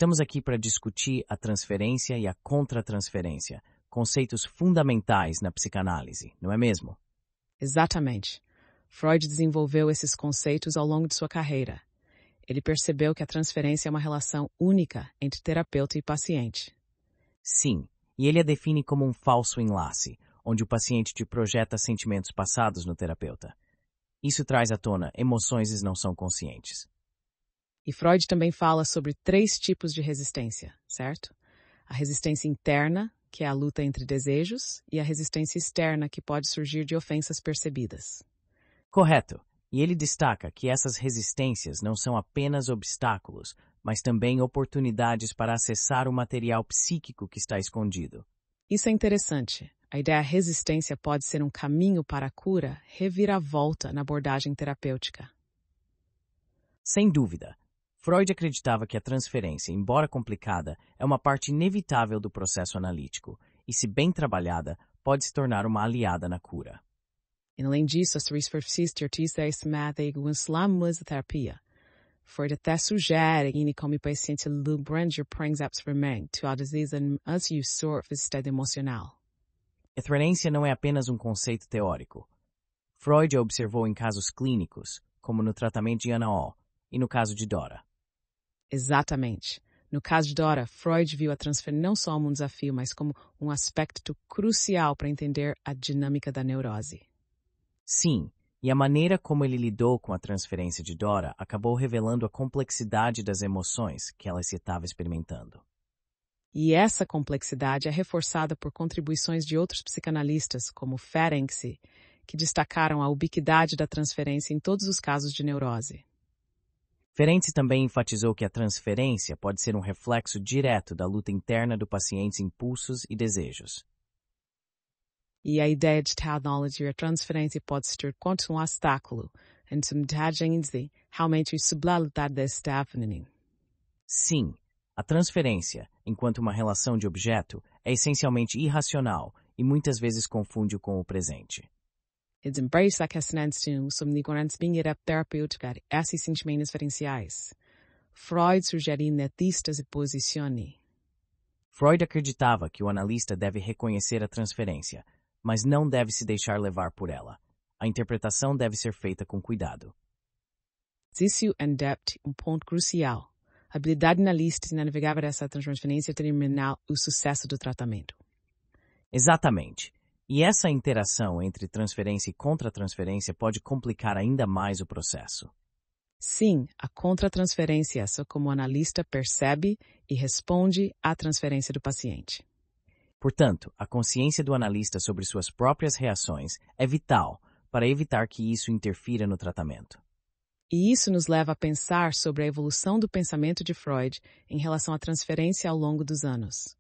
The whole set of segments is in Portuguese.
Estamos aqui para discutir a transferência e a contratransferência, conceitos fundamentais na psicanálise, não é mesmo? Exatamente. Freud desenvolveu esses conceitos ao longo de sua carreira. Ele percebeu que a transferência é uma relação única entre terapeuta e paciente. Sim, e ele a define como um falso enlace, onde o paciente te projeta sentimentos passados no terapeuta. Isso traz à tona emoções que não são conscientes. E Freud também fala sobre 3 tipos de resistência, certo? A resistência interna, que é a luta entre desejos, e a resistência externa, que pode surgir de ofensas percebidas. Correto. E ele destaca que essas resistências não são apenas obstáculos, mas também oportunidades para acessar o material psíquico que está escondido. Isso é interessante. A ideia resistência pode ser um caminho para a cura, reviravolta na abordagem terapêutica. Sem dúvida. Freud acreditava que a transferência, embora complicada, é uma parte inevitável do processo analítico e, se bem trabalhada, pode se tornar uma aliada na cura. E, além disso, as terapia. Freud até sugere que como o paciente lembra principalmente a disease as usurp o estado emocional. A transferência não é apenas um conceito teórico. Freud a observou em casos clínicos, como no tratamento de Ana O. e no caso de Dora. Exatamente. No caso de Dora, Freud viu a transferência não só como um desafio, mas como um aspecto crucial para entender a dinâmica da neurose. Sim, e a maneira como ele lidou com a transferência de Dora acabou revelando a complexidade das emoções que ela se estava experimentando. E essa complexidade é reforçada por contribuições de outros psicanalistas, como Ferenczi, que destacaram a ubiquidade da transferência em todos os casos de neurose. Ferenczi também enfatizou que a transferência pode ser um reflexo direto da luta interna do paciente, impulsos e desejos. E a ideia de tal knowledge a transferência pode ser quanto um obstáculo, em de realmente sublatar desse happening. Sim, a transferência, enquanto uma relação de objeto, é essencialmente irracional e muitas vezes confunde-o com o presente. It's embrace a questão sobre ignorância terapêutica esses sentimentos diferenciais. Freud sugere netistas e posicione. Freud acreditava que o analista deve reconhecer a transferência, mas não deve se deixar levar por ela. A interpretação deve ser feita com cuidado. Isso é um ponto crucial. A habilidade analista de navegar essa transferência determinar o sucesso do tratamento. Exatamente. E essa interação entre transferência e contratransferência pode complicar ainda mais o processo. Sim, a contratransferência é só como o analista percebe e responde à transferência do paciente. Portanto, a consciência do analista sobre suas próprias reações é vital para evitar que isso interfira no tratamento. E isso nos leva a pensar sobre a evolução do pensamento de Freud em relação à transferência ao longo dos anos.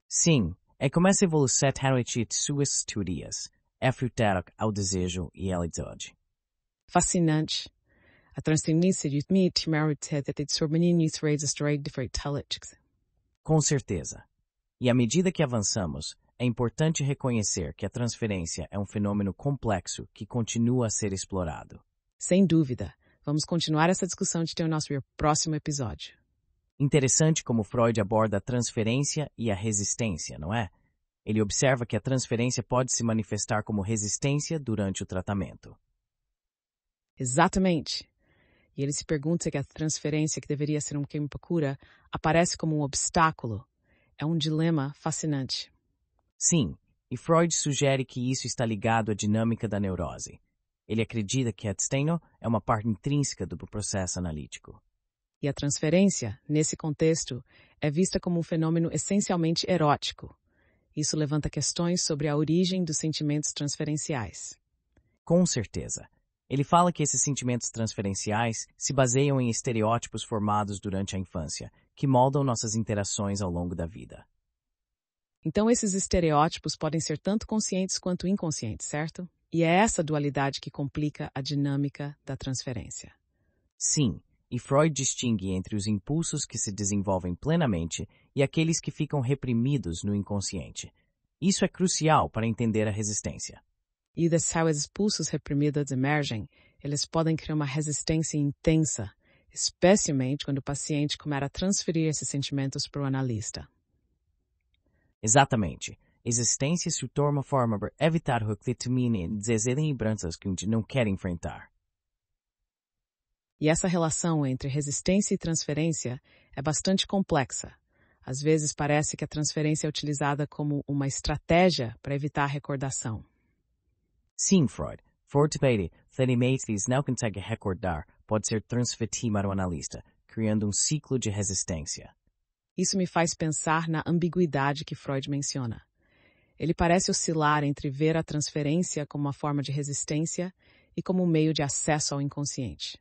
Sim, é como essa evolução de suas teorias é frutal ao desejo e à idade. Fascinante. A transferência de Com certeza. E à medida que avançamos, é importante reconhecer que a transferência é um fenômeno complexo que continua a ser explorado. Sem dúvida. Vamos continuar essa discussão de ter o nosso próximo episódio. Interessante como Freud aborda a transferência e a resistência, não é? Ele observa que a transferência pode se manifestar como resistência durante o tratamento. Exatamente. E ele se pergunta se a transferência, que deveria ser um caminho para cura, aparece como um obstáculo. É um dilema fascinante. Sim, e Freud sugere que isso está ligado à dinâmica da neurose. Ele acredita que a destino é uma parte intrínseca do processo analítico. E a transferência, nesse contexto, é vista como um fenômeno essencialmente erótico. Isso levanta questões sobre a origem dos sentimentos transferenciais. Com certeza. Ele fala que esses sentimentos transferenciais se baseiam em estereótipos formados durante a infância, que moldam nossas interações ao longo da vida. Então, esses estereótipos podem ser tanto conscientes quanto inconscientes, certo? E é essa dualidade que complica a dinâmica da transferência. Sim, e Freud distingue entre os impulsos que se desenvolvem plenamente e aqueles que ficam reprimidos no inconsciente. Isso é crucial para entender a resistência. E desses impulsos reprimidos emergem, eles podem criar uma resistência intensa, especialmente quando o paciente começa a transferir esses sentimentos para o analista. Exatamente. Existência se torna uma forma de evitar o que termine deslembranças que a gente não quer enfrentar. E essa relação entre resistência e transferência é bastante complexa. Às vezes parece que a transferência é utilizada como uma estratégia para evitar a recordação. Sim, Freud. Fortemente, felicidades não consegue recordar pode ser transferido para o analista, criando um ciclo de resistência. Isso me faz pensar na ambiguidade que Freud menciona. Ele parece oscilar entre ver a transferência como uma forma de resistência e como um meio de acesso ao inconsciente.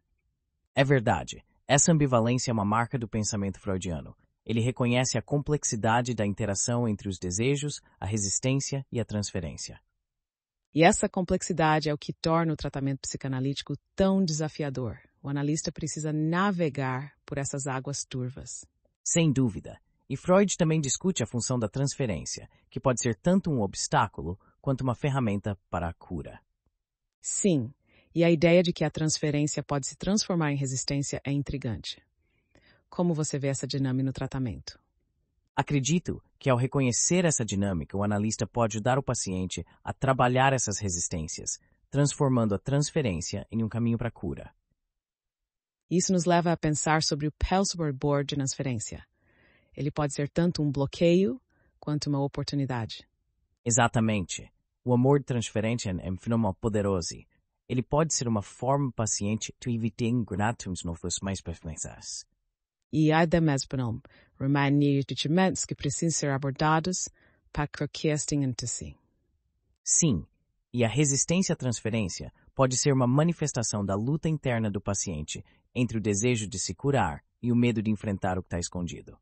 É verdade. Essa ambivalência é uma marca do pensamento freudiano. Ele reconhece a complexidade da interação entre os desejos, a resistência e a transferência. E essa complexidade é o que torna o tratamento psicanalítico tão desafiador. O analista precisa navegar por essas águas turvas. Sem dúvida. E Freud também discute a função da transferência, que pode ser tanto um obstáculo quanto uma ferramenta para a cura. Sim, e a ideia de que a transferência pode se transformar em resistência é intrigante. Como você vê essa dinâmica no tratamento? Acredito que, ao reconhecer essa dinâmica, o analista pode ajudar o paciente a trabalhar essas resistências, transformando a transferência em um caminho para a cura. Isso nos leva a pensar sobre o Pellsbury Board de transferência. Ele pode ser tanto um bloqueio quanto uma oportunidade. Exatamente. O amor transferente é um fenômeno poderoso. Ele pode ser uma forma paciente de evitar ingratuns novos mais perfeitas. E até mesmo remandar sentimentos que precisam ser abordados para que estem entre si. Sim, e a resistência à transferência pode ser uma manifestação da luta interna do paciente entre o desejo de se curar e o medo de enfrentar o que está escondido.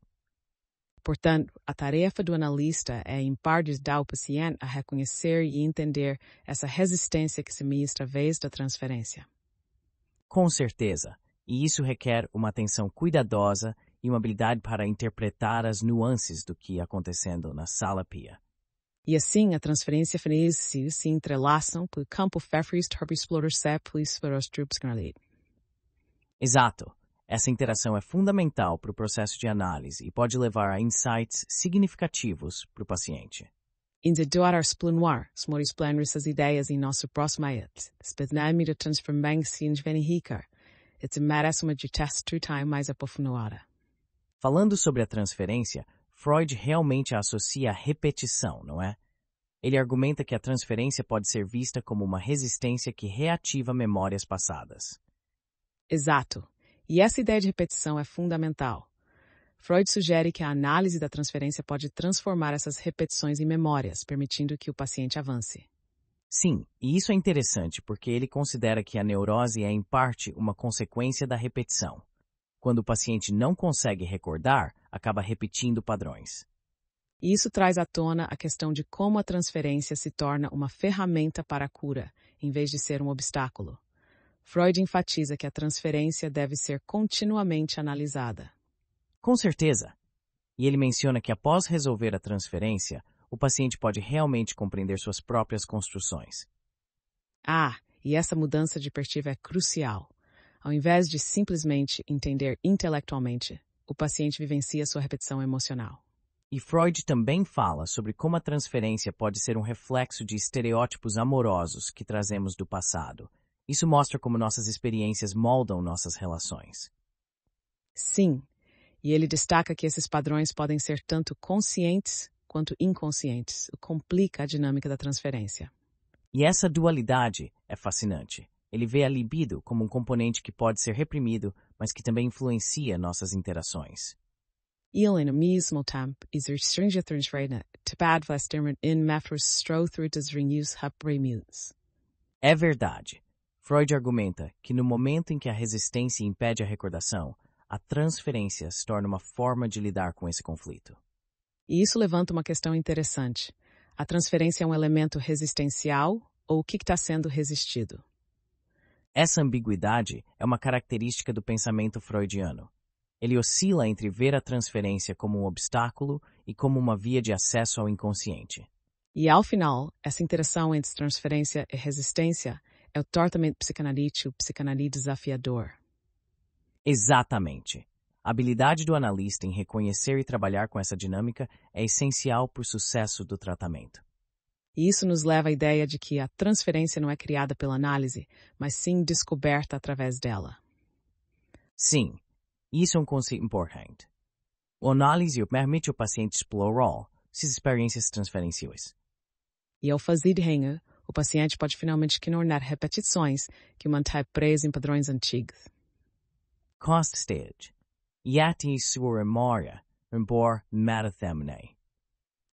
Portanto, a tarefa do analista é, em parte, ajudar o paciente a reconhecer e entender essa resistência que se ministra através da transferência. Com certeza, e isso requer uma atenção cuidadosa e uma habilidade para interpretar as nuances do que está acontecendo na sala pia. E assim, a transferência feliz se entrelaçam com o campo férreos para explorar seplis para os trupos canalitos. Exato. Essa interação é fundamental para o processo de análise e pode levar a insights significativos para o paciente. Individuar explorar essas ideias em nosso próximo ato. Especialmente de transformar-se em venihicar. Isso merece uma gestão mais aprofundada. Falando sobre a transferência, Freud realmente a associa à repetição, não é? Ele argumenta que a transferência pode ser vista como uma resistência que reativa memórias passadas. Exato. E essa ideia de repetição é fundamental. Freud sugere que a análise da transferência pode transformar essas repetições em memórias, permitindo que o paciente avance. Sim, e isso é interessante porque ele considera que a neurose é, em parte, uma consequência da repetição. Quando o paciente não consegue recordar, acaba repetindo padrões. E isso traz à tona a questão de como a transferência se torna uma ferramenta para a cura, em vez de ser um obstáculo. Freud enfatiza que a transferência deve ser continuamente analisada. Com certeza. E ele menciona que após resolver a transferência, o paciente pode realmente compreender suas próprias construções. E essa mudança de perspectiva é crucial. Ao invés de simplesmente entender intelectualmente, o paciente vivencia sua repetição emocional. E Freud também fala sobre como a transferência pode ser um reflexo de estereótipos amorosos que trazemos do passado. Isso mostra como nossas experiências moldam nossas relações. Sim, e ele destaca que esses padrões podem ser tanto conscientes quanto inconscientes, o que complica a dinâmica da transferência. E essa dualidade é fascinante. Ele vê a libido como um componente que pode ser reprimido, mas que também influencia nossas interações. Ele, no mesmo tempo, exerce a transferência para in mefros strothrutas renews remunes. É verdade. Freud argumenta que no momento em que a resistência impede a recordação, a transferência se torna uma forma de lidar com esse conflito. E isso levanta uma questão interessante. A transferência é um elemento resistencial ou o que está sendo resistido? Essa ambiguidade é uma característica do pensamento freudiano. Ele oscila entre ver a transferência como um obstáculo e como uma via de acesso ao inconsciente. E, ao final, essa interação entre transferência e resistência é o tratamento psicanalítico desafiador. Exatamente. A habilidade do analista em reconhecer e trabalhar com essa dinâmica é essencial para o sucesso do tratamento. E isso nos leva à ideia de que a transferência não é criada pela análise, mas sim descoberta através dela. Sim, isso é um conceito importante. A análise permite ao paciente explorar suas experiências transferenciais. E ao fazer renga, o paciente pode finalmente ignorar repetições que o mantém preso em padrões antigos. Cost stage. E atingir sua memória, embora metathemne.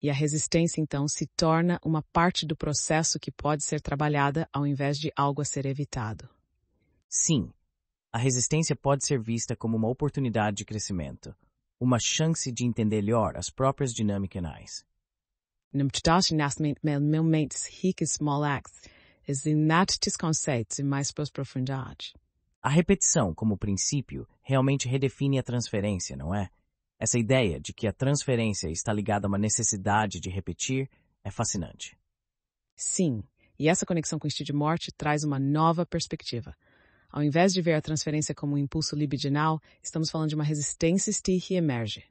E a resistência, então, se torna uma parte do processo que pode ser trabalhada ao invés de algo a ser evitado. Sim, a resistência pode ser vista como uma oportunidade de crescimento, uma chance de entender melhor as próprias dinâmicas. Na metodologia nascimento momentos ricos small acts, examinar estes conceitos em mais profundidade. A repetição, como princípio, realmente redefine a transferência, não é? Essa ideia de que a transferência está ligada a uma necessidade de repetir é fascinante. Sim, e essa conexão com o instinto de morte traz uma nova perspectiva. Ao invés de ver a transferência como um impulso libidinal, estamos falando de uma resistência que emerge.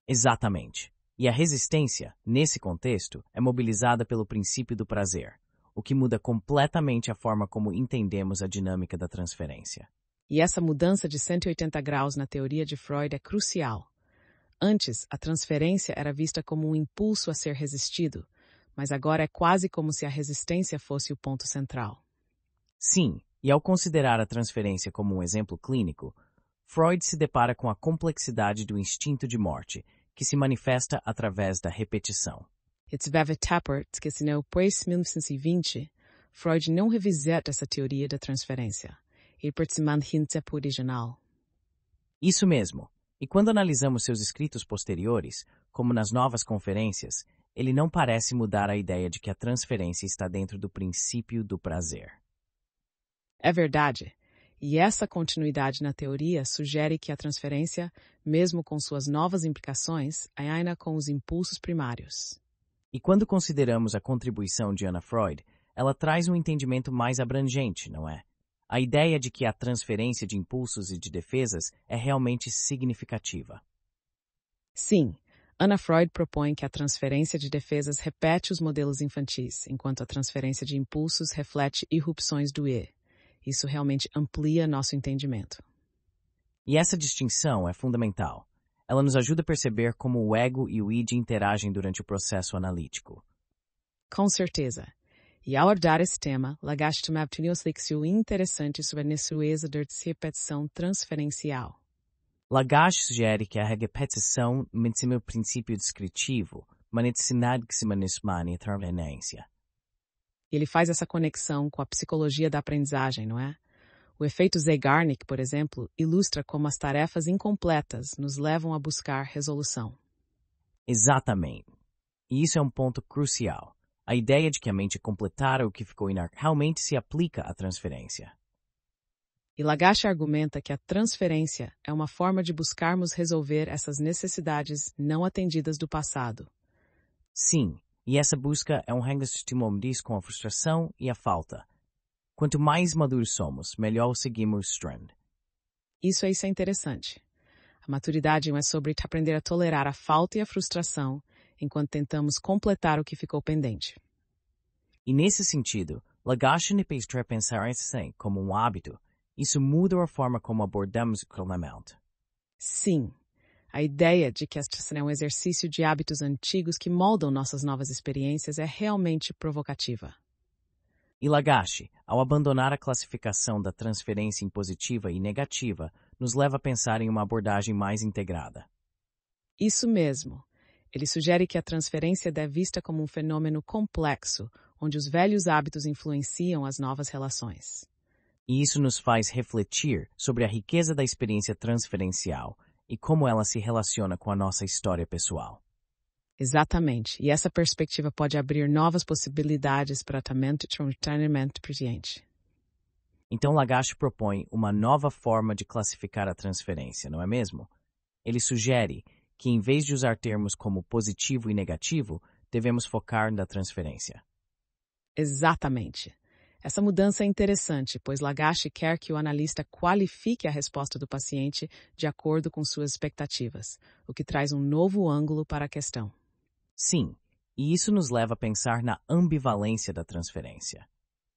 Exatamente. E a resistência, nesse contexto, é mobilizada pelo princípio do prazer, o que muda completamente a forma como entendemos a dinâmica da transferência. E essa mudança de 180 graus na teoria de Freud é crucial. Antes, a transferência era vista como um impulso a ser resistido, mas agora é quase como se a resistência fosse o ponto central. Sim, e ao considerar a transferência como um exemplo clínico, Freud se depara com a complexidade do instinto de morte, que se manifesta através da repetição. Itzveve Tappert, que assinou depois de 1920, Freud não revisita essa teoria da transferência. Ele mantém o original. Isso mesmo. E quando analisamos seus escritos posteriores, como nas novas conferências, ele não parece mudar a ideia de que a transferência está dentro do princípio do prazer. É verdade. E essa continuidade na teoria sugere que a transferência, mesmo com suas novas implicações, é ainda com os impulsos primários. E quando consideramos a contribuição de Anna Freud, ela traz um entendimento mais abrangente, não é? A ideia de que a transferência de impulsos e de defesas é realmente significativa. Sim, Anna Freud propõe que a transferência de defesas repete os modelos infantis, enquanto a transferência de impulsos reflete irrupções do E. Isso realmente amplia nosso entendimento. E essa distinção é fundamental. Ela nos ajuda a perceber como o ego e o id interagem durante o processo analítico. Com certeza. E ao abordar esse tema, Lagache também obteve uma interessante sobre a natureza da repetição transferencial. Lagache sugere que a repetição mantém o princípio descritivo, manitsinad que se manismani transferência. Ele faz essa conexão com a psicologia da aprendizagem, não é? O efeito Zeigarnik, por exemplo, ilustra como as tarefas incompletas nos levam a buscar resolução. Exatamente. E isso é um ponto crucial. A ideia de que a mente completara o que ficou inerte realmente se aplica à transferência. E Lagache argumenta que a transferência é uma forma de buscarmos resolver essas necessidades não atendidas do passado. Sim, e essa busca é um resistimos com a frustração e a falta. Quanto mais maduros somos, melhor seguimos o strand. Isso é interessante. A maturidade é sobre aprender a tolerar a falta e a frustração enquanto tentamos completar o que ficou pendente. E nesse sentido, Lagache nos fez pensar assim como um hábito. Isso muda a forma como abordamos o treinamento. Sim, a ideia de que esta é um exercício de hábitos antigos que moldam nossas novas experiências é realmente provocativa. E Lagache, ao abandonar a classificação da transferência em positiva e negativa, nos leva a pensar em uma abordagem mais integrada. Isso mesmo. Ele sugere que a transferência é vista como um fenômeno complexo, onde os velhos hábitos influenciam as novas relações. E isso nos faz refletir sobre a riqueza da experiência transferencial e como ela se relaciona com a nossa história pessoal. Exatamente, e essa perspectiva pode abrir novas possibilidades para tratamento e treinamento presente. Então Lagache propõe uma nova forma de classificar a transferência, não é mesmo? Ele sugere que, em vez de usar termos como positivo e negativo, devemos focar na transferência. Exatamente. Essa mudança é interessante, pois Lagache quer que o analista qualifique a resposta do paciente de acordo com suas expectativas, o que traz um novo ângulo para a questão. Sim, e isso nos leva a pensar na ambivalência da transferência.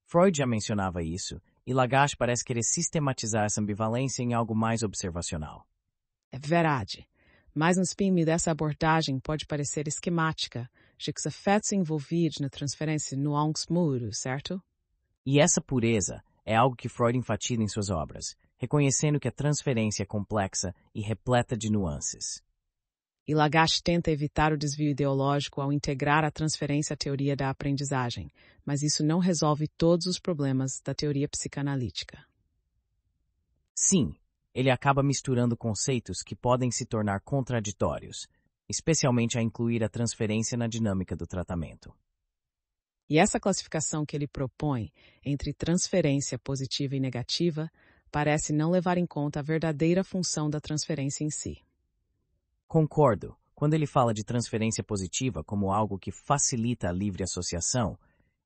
Freud já mencionava isso, e Lagache parece querer sistematizar essa ambivalência em algo mais observacional. É verdade, mas no spin dessa abordagem pode parecer esquemática, já que os afetos envolvidos na transferência não há muro, certo? E essa pureza é algo que Freud enfatiza em suas obras, reconhecendo que a transferência é complexa e repleta de nuances. E Lagache tenta evitar o desvio ideológico ao integrar a transferência à teoria da aprendizagem, mas isso não resolve todos os problemas da teoria psicanalítica. Sim, ele acaba misturando conceitos que podem se tornar contraditórios, especialmente a incluir a transferência na dinâmica do tratamento. E essa classificação que ele propõe entre transferência positiva e negativa parece não levar em conta a verdadeira função da transferência em si. Concordo, quando ele fala de transferência positiva como algo que facilita a livre associação,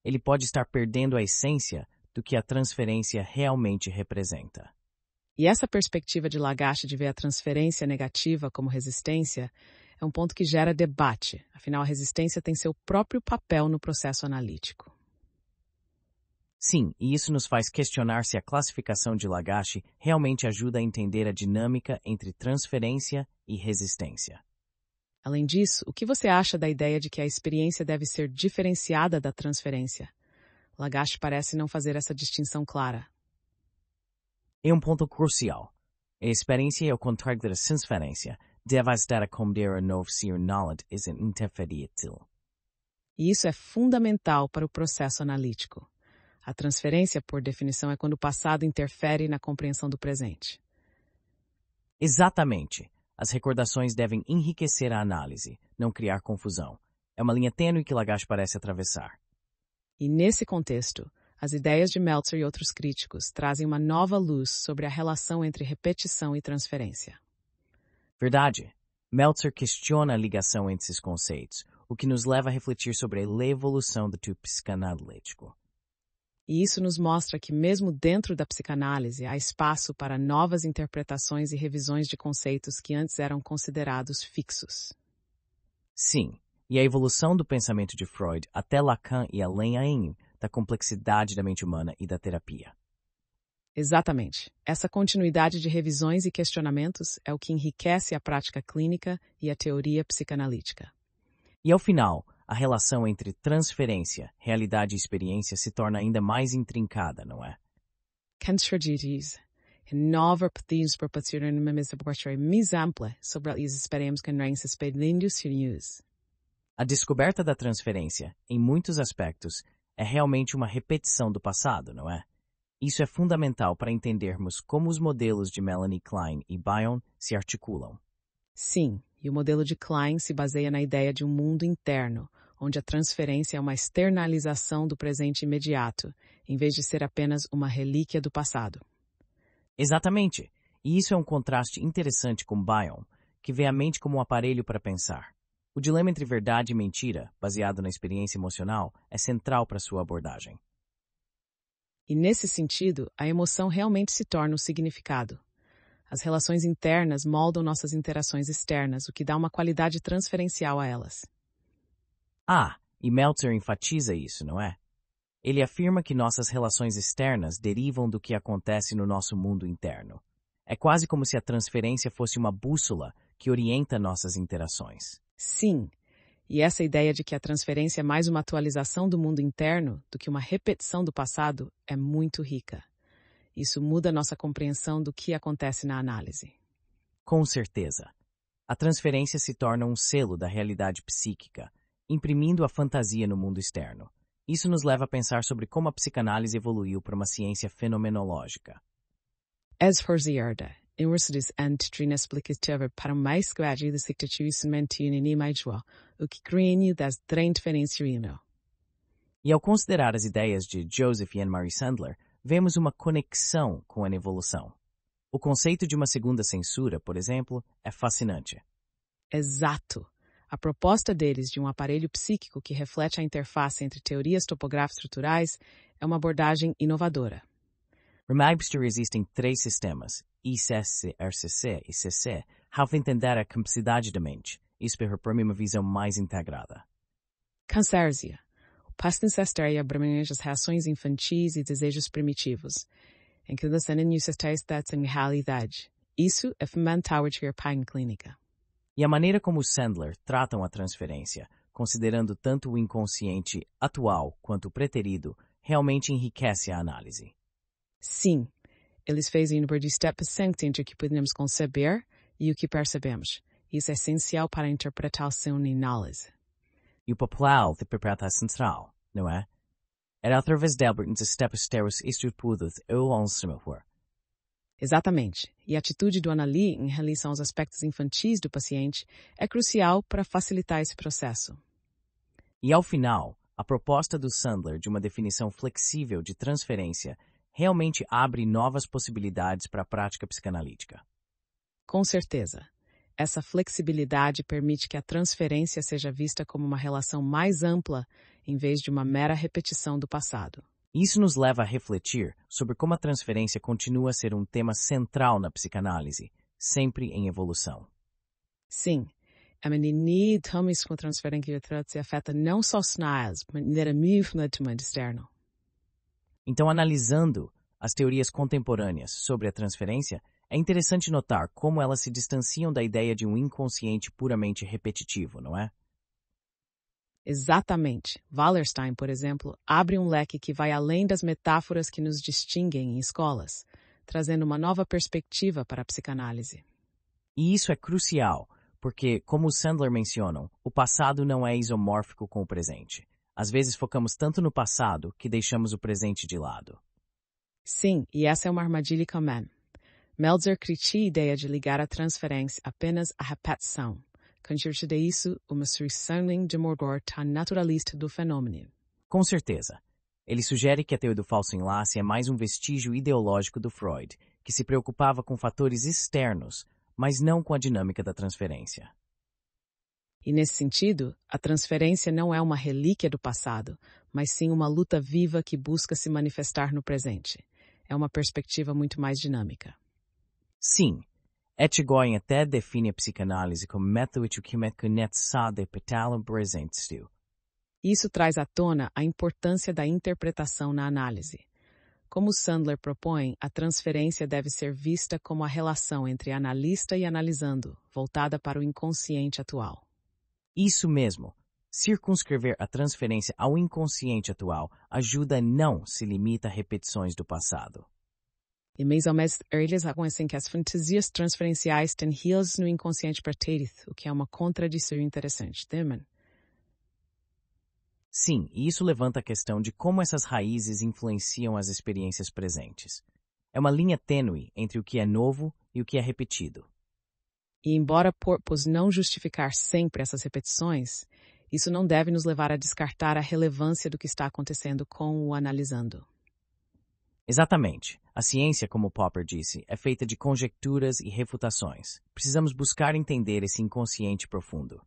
ele pode estar perdendo a essência do que a transferência realmente representa. E essa perspectiva de Lagache de ver a transferência negativa como resistência é um ponto que gera debate, afinal a resistência tem seu próprio papel no processo analítico. Sim, e isso nos faz questionar se a classificação de Lagache realmente ajuda a entender a dinâmica entre transferência e resistência. Além disso, o que você acha da ideia de que a experiência deve ser diferenciada da transferência? Lagache parece não fazer essa distinção clara. É um ponto crucial. A experiência, ao contrário da transferência, deve estar a compreender a novo ser knowledge is interferítil. E isso é fundamental para o processo analítico. A transferência, por definição, é quando o passado interfere na compreensão do presente. Exatamente. As recordações devem enriquecer a análise, não criar confusão. É uma linha tênue que Lagache parece atravessar. E nesse contexto, as ideias de Meltzer e outros críticos trazem uma nova luz sobre a relação entre repetição e transferência. Verdade. Meltzer questiona a ligação entre esses conceitos, o que nos leva a refletir sobre a evolução do tipo psicanalítico. E isso nos mostra que mesmo dentro da psicanálise há espaço para novas interpretações e revisões de conceitos que antes eram considerados fixos. Sim, e a evolução do pensamento de Freud até Lacan e além ainda da complexidade da mente humana e da terapia. Exatamente. Essa continuidade de revisões e questionamentos é o que enriquece a prática clínica e a teoria psicanalítica. E ao final, a relação entre transferência, realidade e experiência se torna ainda mais intrincada, não é? Contraditos nova pedimos proporcionar uma abordagem mais ampla sobre as experiências que não se experiências. A descoberta da transferência, em muitos aspectos, é realmente uma repetição do passado, não é? Isso é fundamental para entendermos como os modelos de Melanie Klein e Bion se articulam. Sim, e o modelo de Klein se baseia na ideia de um mundo interno, onde a transferência é uma externalização do presente imediato, em vez de ser apenas uma relíquia do passado. Exatamente, e isso é um contraste interessante com Bion, que vê a mente como um aparelho para pensar. O dilema entre verdade e mentira, baseado na experiência emocional, é central para sua abordagem. E nesse sentido, a emoção realmente se torna o significado. As relações internas moldam nossas interações externas, o que dá uma qualidade transferencial a elas. Ah, e Meltzer enfatiza isso, não é? Ele afirma que nossas relações externas derivam do que acontece no nosso mundo interno. É quase como se a transferência fosse uma bússola que orienta nossas interações. Sim, e essa ideia de que a transferência é mais uma atualização do mundo interno do que uma repetição do passado é muito rica. Isso muda nossa compreensão do que acontece na análise. Com certeza. A transferência se torna um selo da realidade psíquica, imprimindo a fantasia no mundo externo. Isso nos leva a pensar sobre como a psicanálise evoluiu para uma ciência fenomenológica. As forziarda, universidades antitrina-explicativa para mais grade de sectatismo e imagua, o que cria das transferências. E ao considerar as ideias de Joseph e Anne-Marie Sandler, vemos uma conexão com a evolução. O conceito de uma segunda censura, por exemplo, é fascinante. Exato. A proposta deles de um aparelho psíquico que reflete a interface entre teorias topográficas estruturais é uma abordagem inovadora. Remabster existem 3 sistemas, ICC, RCC e CC, para entender a capacidade da mente. Isso permite uma visão mais integrada. Cancersia. O passo necessário abrange as reações infantis e desejos primitivos, em que a cena está em realidade. Isso é fundamental para a clínica. E a maneira como os Sandler tratam a transferência, considerando tanto o inconsciente atual quanto o preterido, realmente enriquece a análise. Sim, eles fazem um step entre o que podemos conceber e o que percebemos. Isso é essencial para a interpretação e análise. E o papel de interpretar central, não é? Era através dele que os steps estudados ou ensinamento. Exatamente. E a atitude do analista em relação aos aspectos infantis do paciente é crucial para facilitar esse processo. E ao final, a proposta do Sandler de uma definição flexível de transferência realmente abre novas possibilidades para a prática psicanalítica. Com certeza. Essa flexibilidade permite que a transferência seja vista como uma relação mais ampla, em vez de uma mera repetição do passado. Isso nos leva a refletir sobre como a transferência continua a ser um tema central na psicanálise, sempre em evolução. Sim, a menina com a transferência se afeta não só os sinais, mas também o externo. Então, analisando as teorias contemporâneas sobre a transferência, é interessante notar como elas se distanciam da ideia de um inconsciente puramente repetitivo, não é? Exatamente. Wallerstein, por exemplo, abre um leque que vai além das metáforas que nos distinguem em escolas, trazendo uma nova perspectiva para a psicanálise. E isso é crucial, porque, como os Sandler mencionam, o passado não é isomórfico com o presente. Às vezes focamos tanto no passado que deixamos o presente de lado. Sim, e essa é uma armadilha comum. Meltzer critica a ideia de ligar a transferência apenas à repetição. Considera isso uma solução de morgor tão naturalista do fenômeno. Com certeza. Ele sugere que a teoria do falso enlace é mais um vestígio ideológico do Freud, que se preocupava com fatores externos, mas não com a dinâmica da transferência. E nesse sentido, a transferência não é uma relíquia do passado, mas sim uma luta viva que busca se manifestar no presente. É uma perspectiva muito mais dinâmica. Sim, Etchegoyen até define a psicanálise como método que conecta de petalo presente. Isso traz à tona a importância da interpretação na análise. Como Sandler propõe, a transferência deve ser vista como a relação entre analista e analisando, voltada para o inconsciente atual. Isso mesmo. Circunscrever a transferência ao inconsciente atual ajuda a não se limita a repetições do passado. E mais ou menos, eles reconhecem que as fantasias transferenciais têm raízes no inconsciente pretérito, o que é uma contradição interessante, né? Sim, e isso levanta a questão de como essas raízes influenciam as experiências presentes. É uma linha tênue entre o que é novo e o que é repetido. E embora Porpos não justificar sempre essas repetições, isso não deve nos levar a descartar a relevância do que está acontecendo com o analisando. Exatamente. A ciência, como Popper disse, é feita de conjecturas e refutações. Precisamos buscar entender esse inconsciente profundo.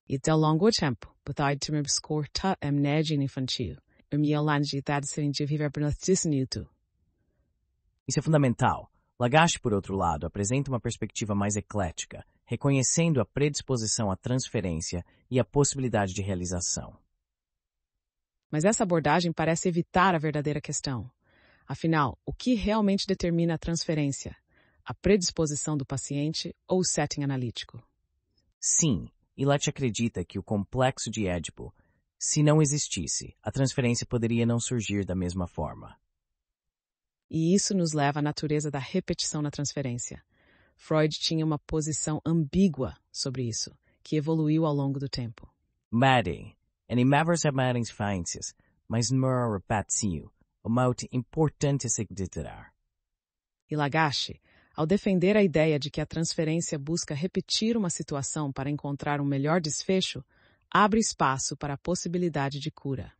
E ao longo do tempo, pode ter obscurta a amnésia infantil, a mielangidade científica pernoctisnuto. Isso é fundamental. Lagache, por outro lado, apresenta uma perspectiva mais eclética, reconhecendo a predisposição à transferência e a possibilidade de realização. Mas essa abordagem parece evitar a verdadeira questão. Afinal, o que realmente determina a transferência? A predisposição do paciente ou o setting analítico? Sim, Illich acredita que o complexo de Édipo, se não existisse, a transferência poderia não surgir da mesma forma. E isso nos leva à natureza da repetição na transferência. Freud tinha uma posição ambígua sobre isso, que evoluiu ao longo do tempo. Madding, em várias ciências, mas não repetição, o modo importante a se considerar. E Lagache, ao defender a ideia de que a transferência busca repetir uma situação para encontrar um melhor desfecho, abre espaço para a possibilidade de cura.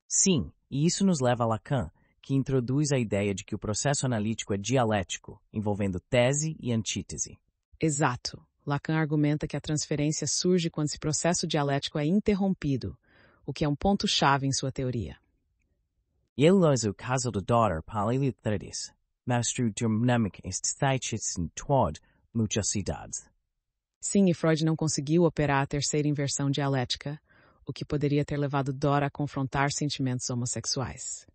Sim, e isso nos leva a Lacan, que introduz a ideia de que o processo analítico é dialético, envolvendo tese e antítese. Exato. Lacan argumenta que a transferência surge quando esse processo dialético é interrompido, o que é um ponto-chave em sua teoria. Ele usa o caso da daughter para ilustrar, mostra dinâmica estéticas em todas muitas cidades. Sim, e Freud não conseguiu operar a terceira inversão dialética, o que poderia ter levado Dora a confrontar sentimentos homossexuais.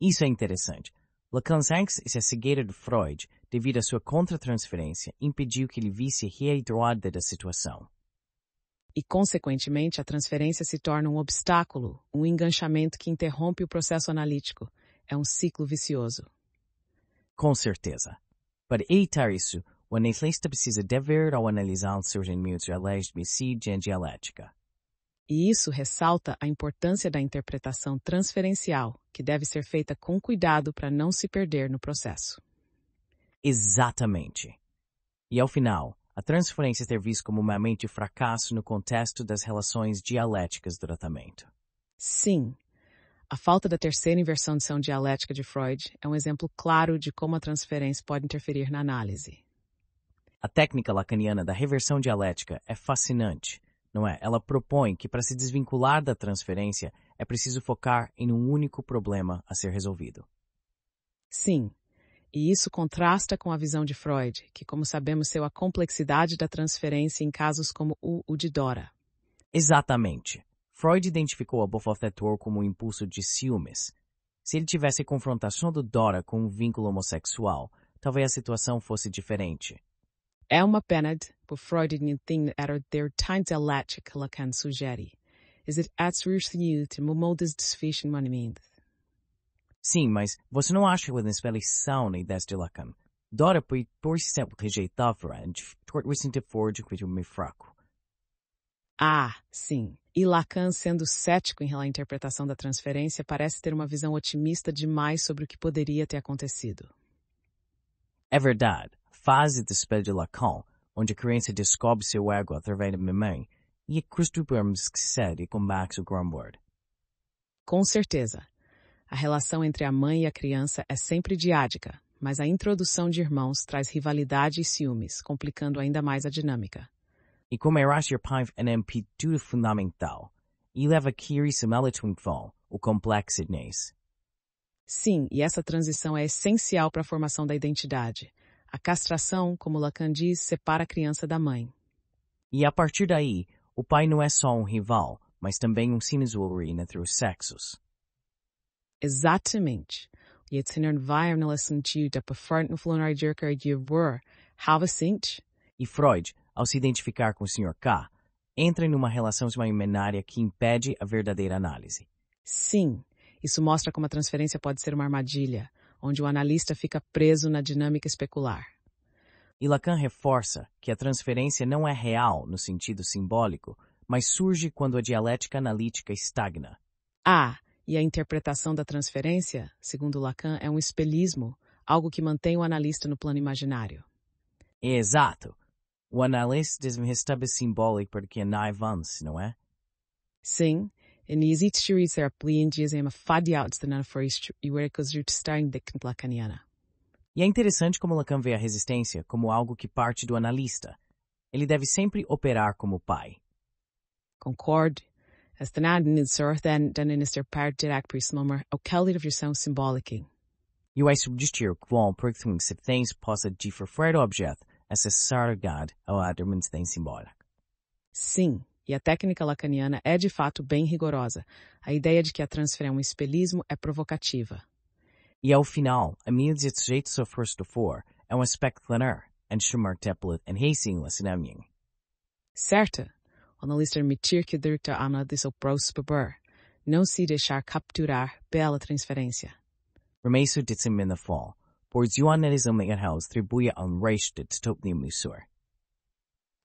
Isso é interessante. Lacan's angst e a cegueira de Freud, devido à sua contra-transferência, impediu que ele visse a realidade da situação. E, consequentemente, a transferência se torna um obstáculo, um enganchamento que interrompe o processo analítico. É um ciclo vicioso. Com certeza. Para evitar isso, o analista precisa dever ao analisar os surgimentos de dialética. E isso ressalta a importância da interpretação transferencial, que deve ser feita com cuidado para não se perder no processo. Exatamente. E ao final, a transferência é vista como uma mente fracasso no contexto das relações dialéticas do tratamento. Sim, a falta da terceira inversão dialética de Freud é um exemplo claro de como a transferência pode interferir na análise. A técnica lacaniana da reversão dialética é fascinante, não é? Ela propõe que para se desvincular da transferência é preciso focar em um único problema a ser resolvido. Sim, e isso contrasta com a visão de Freud, que, como sabemos, seu a complexidade da transferência em casos como o de Dora. Exatamente. Freud identificou a bofetor como um impulso de ciúmes. Se ele tivesse confrontação do Dora com um vínculo homossexual, talvez a situação fosse diferente. É uma pena, por Freud não tem era ter time dialética que Lacan sugere. Is it atsruth modos desfechen manimento? Sim, mas você não acha que a inspiração na ideia de Lacan? Dora foi, por exemplo, rejeitar Freud, por sentir Freud como meio fraco. Ah, sim. E Lacan, sendo cético em relação à interpretação da transferência, parece ter uma visão otimista demais sobre o que poderia ter acontecido. É verdade. Fase do espelho de Lacan, onde a criança descobre seu ego através da mamãe, e é costumamos esquecer e combate o Grunwald. Com certeza. A relação entre a mãe e a criança é sempre diádica, mas a introdução de irmãos traz rivalidade e ciúmes, complicando ainda mais a dinâmica. E como Erasmus Pive é uma pintura fundamental, e leva a Kirisa Melitungfall, o complexo Inês. Sim, e essa transição é essencial para a formação da identidade. A castração, como Lacan diz, separa a criança da mãe. E a partir daí, o pai não é só um rival, mas também um sinusuro entre os sexos. Exatamente. E het zijn environmental sentido da preferent no flunar jerker de wor, have sint. E Freud, ao se identificar com o Sr. K, entra em uma relação imaginária que impede a verdadeira análise. Sim, isso mostra como a transferência pode ser uma armadilha, onde o analista fica preso na dinâmica especular. E Lacan reforça que a transferência não é real no sentido simbólico, mas surge quando a dialética analítica estagna. Ah, e a interpretação da transferência, segundo Lacan, é um espelhismo, algo que mantém o analista no plano imaginário. Exato. O analista desrestabelece simbólico porque não avança, não é? Sim, e não existe ser apliendias em uma fadiauts da nanforist e wericos jutstarn de lacaniana. E é interessante como Lacan vê a resistência como algo que parte do analista. Ele deve sempre operar como pai. Concordo. Esta nada nid sorth den minister part direct prismomer o kelly de versão simbólica. E o subjetivo que vão porque se tens possa diferir o objeto, essa sargad ao adormecem simbólico. Sim, e a técnica lacaniana é de fato bem rigorosa. A ideia de que a transferência é um espelhismo é provocativa. E ao final, a medida de sujeito so first for é um aspecto planar, en chamar template en racing sinaming. Certo. O analista admitir que o diretor ama de seu prosperar, não se deixar capturar pela transferência. Remesso de semina fall, por o analismo em house atribui a reich de stopni musor.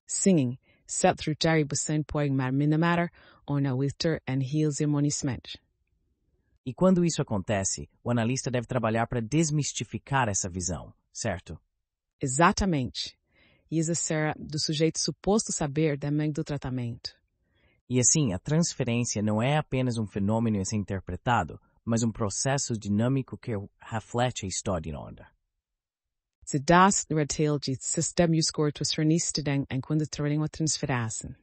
Sim, set through Jerry Bussan poing mar minamatter ou na Witter and Heels emonismente. E quando isso acontece, o analista deve trabalhar para desmistificar essa visão, certo? Exatamente. E exercer do sujeito suposto saber também do tratamento. E assim, a transferência não é apenas um fenômeno a ser interpretado, mas um processo dinâmico que reflete a história de onda. Så das rör till de systemutskottsförnisten en kunde träning och transferência.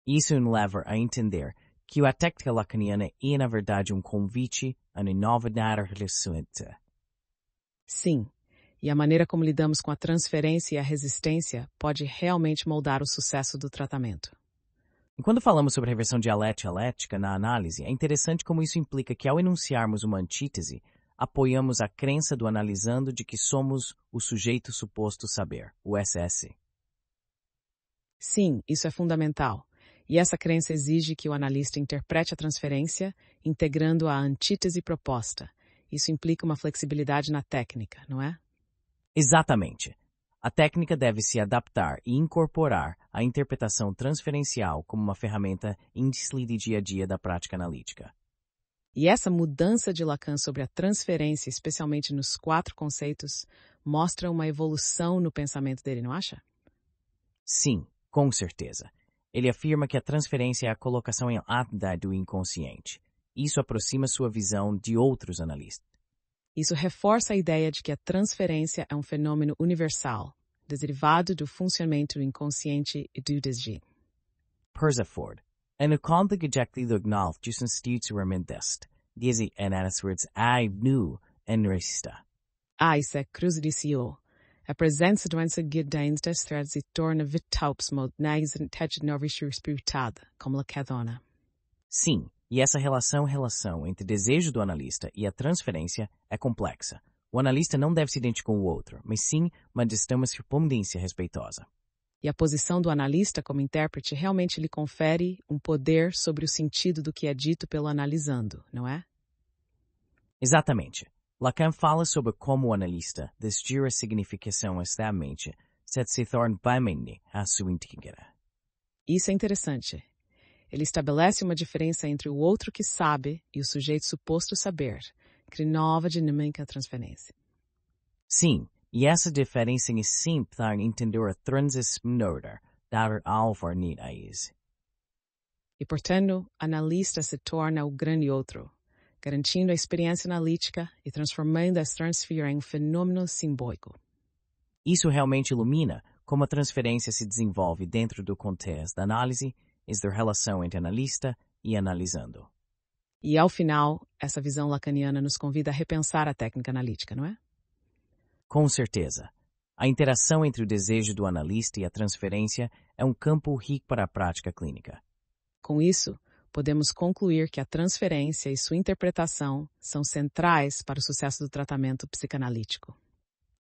Isso nos leva a entender que a técnica lacaniana é, na verdade, convite a uma nova relação. Sim, e a maneira como lidamos com a transferência e a resistência pode realmente moldar o sucesso do tratamento. E quando falamos sobre reversão dialética na análise, é interessante como isso implica que, ao enunciarmos uma antítese, apoiamos a crença do analisando de que somos o sujeito suposto saber, o SS. Sim, isso é fundamental. E essa crença exige que o analista interprete a transferência, integrando a antítese proposta. Isso implica uma flexibilidade na técnica, não é? Exatamente. A técnica deve se adaptar e incorporar a interpretação transferencial como uma ferramenta índice de dia a dia da prática analítica. E essa mudança de Lacan sobre a transferência, especialmente nos 4 conceitos, mostra uma evolução no pensamento dele, não acha? Sim, com certeza. Ele afirma que a transferência é a colocação em atividade do inconsciente. Isso aproxima sua visão de outros analistas. Isso reforça a ideia de que a transferência é um fenômeno universal, derivado do funcionamento do inconsciente e do desdém. Perseford, en kondigejekti lugnalf jusen stutsuramentest, dizi enanaswords nu enrista. Isso é crucidicio. A presença de doença guidaintes se torna vitaups-mod nagesen tecnovisur spiritada, como la cadona. Sim, e essa relação entre desejo do analista e a transferência é complexa. O analista não deve se identificar com o outro, mas sim uma correspondência respeitosa. E a posição do analista como intérprete realmente lhe confere um poder sobre o sentido do que é dito pelo analisando, não é? Exatamente. Lacan fala sobre como o analista decidir a significação externamente se torna bem a sua integra. Isso é interessante. Ele estabelece uma diferença entre o outro que sabe e o sujeito suposto saber, cria nova dinâmica transferência. Sim, e essa diferença é sempre para entender a transição dar alvar nidais. E, portanto, analista se torna o grande outro, garantindo a experiência analítica e transformando as transferências em um fenômeno simbólico. Isso realmente ilumina como a transferência se desenvolve dentro do contexto da análise e da relação entre analista e analisando. E, ao final, essa visão lacaniana nos convida a repensar a técnica analítica, não é? Com certeza. A interação entre o desejo do analista e a transferência é um campo rico para a prática clínica. Com isso, podemos concluir que a transferência e sua interpretação são centrais para o sucesso do tratamento psicanalítico.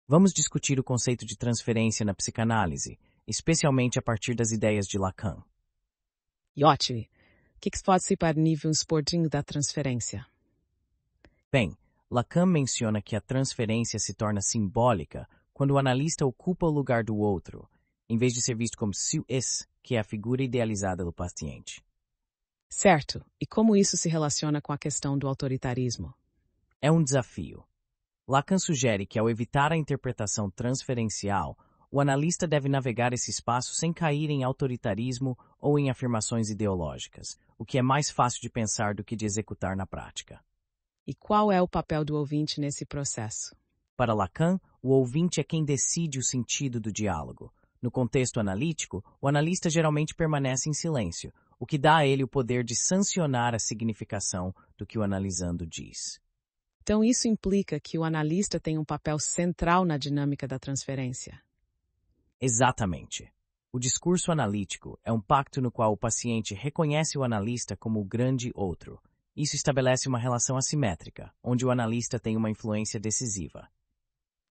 Vamos discutir o conceito de transferência na psicanálise, especialmente a partir das ideias de Lacan. E ótimo, o que pode ser para o nível esportivo da transferência? Bem, Lacan menciona que a transferência se torna simbólica quando o analista ocupa o lugar do outro, em vez de ser visto como su-es, que é a figura idealizada do paciente. Certo. E como isso se relaciona com a questão do autoritarismo? É um desafio. Lacan sugere que, ao evitar a interpretação transferencial, o analista deve navegar esse espaço sem cair em autoritarismo ou em afirmações ideológicas, o que é mais fácil de pensar do que de executar na prática. E qual é o papel do ouvinte nesse processo? Para Lacan, o ouvinte é quem decide o sentido do diálogo. No contexto analítico, o analista geralmente permanece em silêncio, o que dá a ele o poder de sancionar a significação do que o analisando diz. Então, isso implica que o analista tem um papel central na dinâmica da transferência. Exatamente. O discurso analítico é um pacto no qual o paciente reconhece o analista como o grande outro. Isso estabelece uma relação assimétrica, onde o analista tem uma influência decisiva.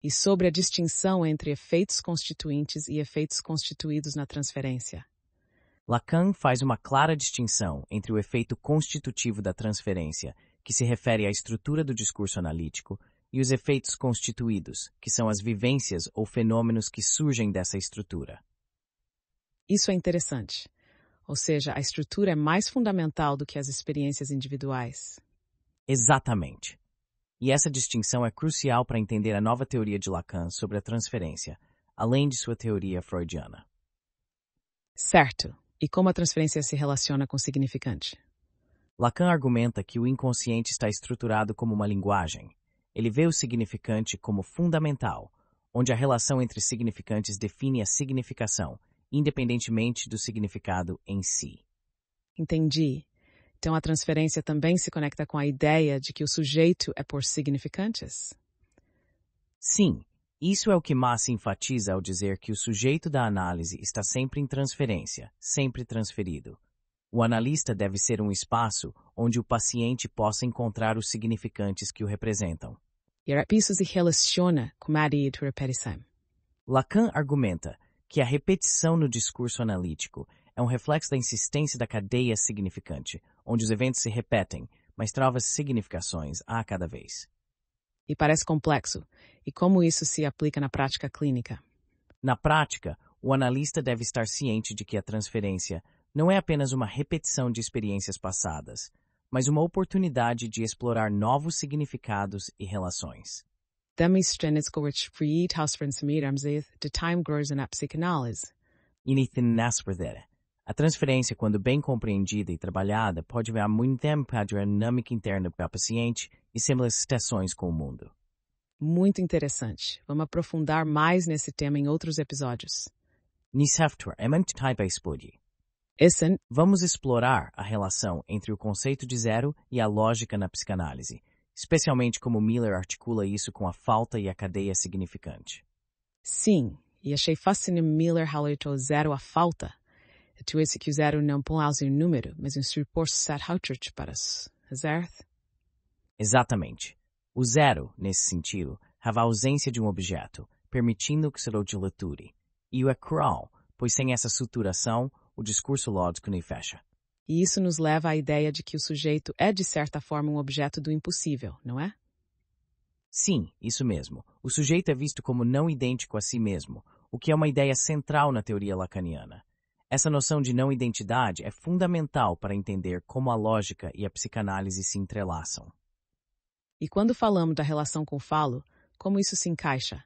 E sobre a distinção entre efeitos constituintes e efeitos constituídos na transferência? Lacan faz uma clara distinção entre o efeito constitutivo da transferência, que se refere à estrutura do discurso analítico, e os efeitos constituídos, que são as vivências ou fenômenos que surgem dessa estrutura. Isso é interessante. Ou seja, a estrutura é mais fundamental do que as experiências individuais. Exatamente. E essa distinção é crucial para entender a nova teoria de Lacan sobre a transferência, além de sua teoria freudiana. Certo. E como a transferência se relaciona com o significante? Lacan argumenta que o inconsciente está estruturado como uma linguagem. Ele vê o significante como fundamental, onde a relação entre significantes define a significação, independentemente do significado em si. Entendi. Então a transferência também se conecta com a ideia de que o sujeito é por significantes? Sim, isso é o que Massa enfatiza ao dizer que o sujeito da análise está sempre em transferência, sempre transferido. O analista deve ser um espaço onde o paciente possa encontrar os significantes que o representam. E isso se relaciona com a ideia de repetição. Lacan argumenta que a repetição no discurso analítico é um reflexo da insistência da cadeia significante, onde os eventos se repetem, mas novas significações a cada vez. E parece complexo. E como isso se aplica na prática clínica? Na prática, o analista deve estar ciente de que a transferência não é apenas uma repetição de experiências passadas, mas uma oportunidade de explorar novos significados e relações. Demonstrationsgerecht fried husbandsamidamzeth de time grows na psicanálise. A transferência, quando bem compreendida e trabalhada, pode ver muito tempo para a dinâmica interna do paciente e simulações com o mundo. Muito interessante. Vamos aprofundar mais nesse tema em outros episódios. Vamos explorar a relação entre o conceito de zero e a lógica na psicanálise, especialmente como Miller articula isso com a falta e a cadeia significante. Sim, e achei fascinante Miller relatou zero a falta. Tu esse que o zero não põe um número, mas um suporte para certo? Exatamente. O zero, nesse sentido, é a ausência de um objeto, permitindo que se rotilature. E o é cruel, pois sem essa suturação, o discurso lógico não fecha. E isso nos leva à ideia de que o sujeito é, de certa forma, um objeto do impossível, não é? Sim, isso mesmo. O sujeito é visto como não idêntico a si mesmo, o que é uma ideia central na teoria lacaniana. Essa noção de não-identidade é fundamental para entender como a lógica e a psicanálise se entrelaçam. E quando falamos da relação com o falo, como isso se encaixa?